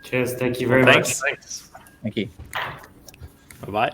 Cheers. Thank you very much. Thanks. Thank you. Bye-bye.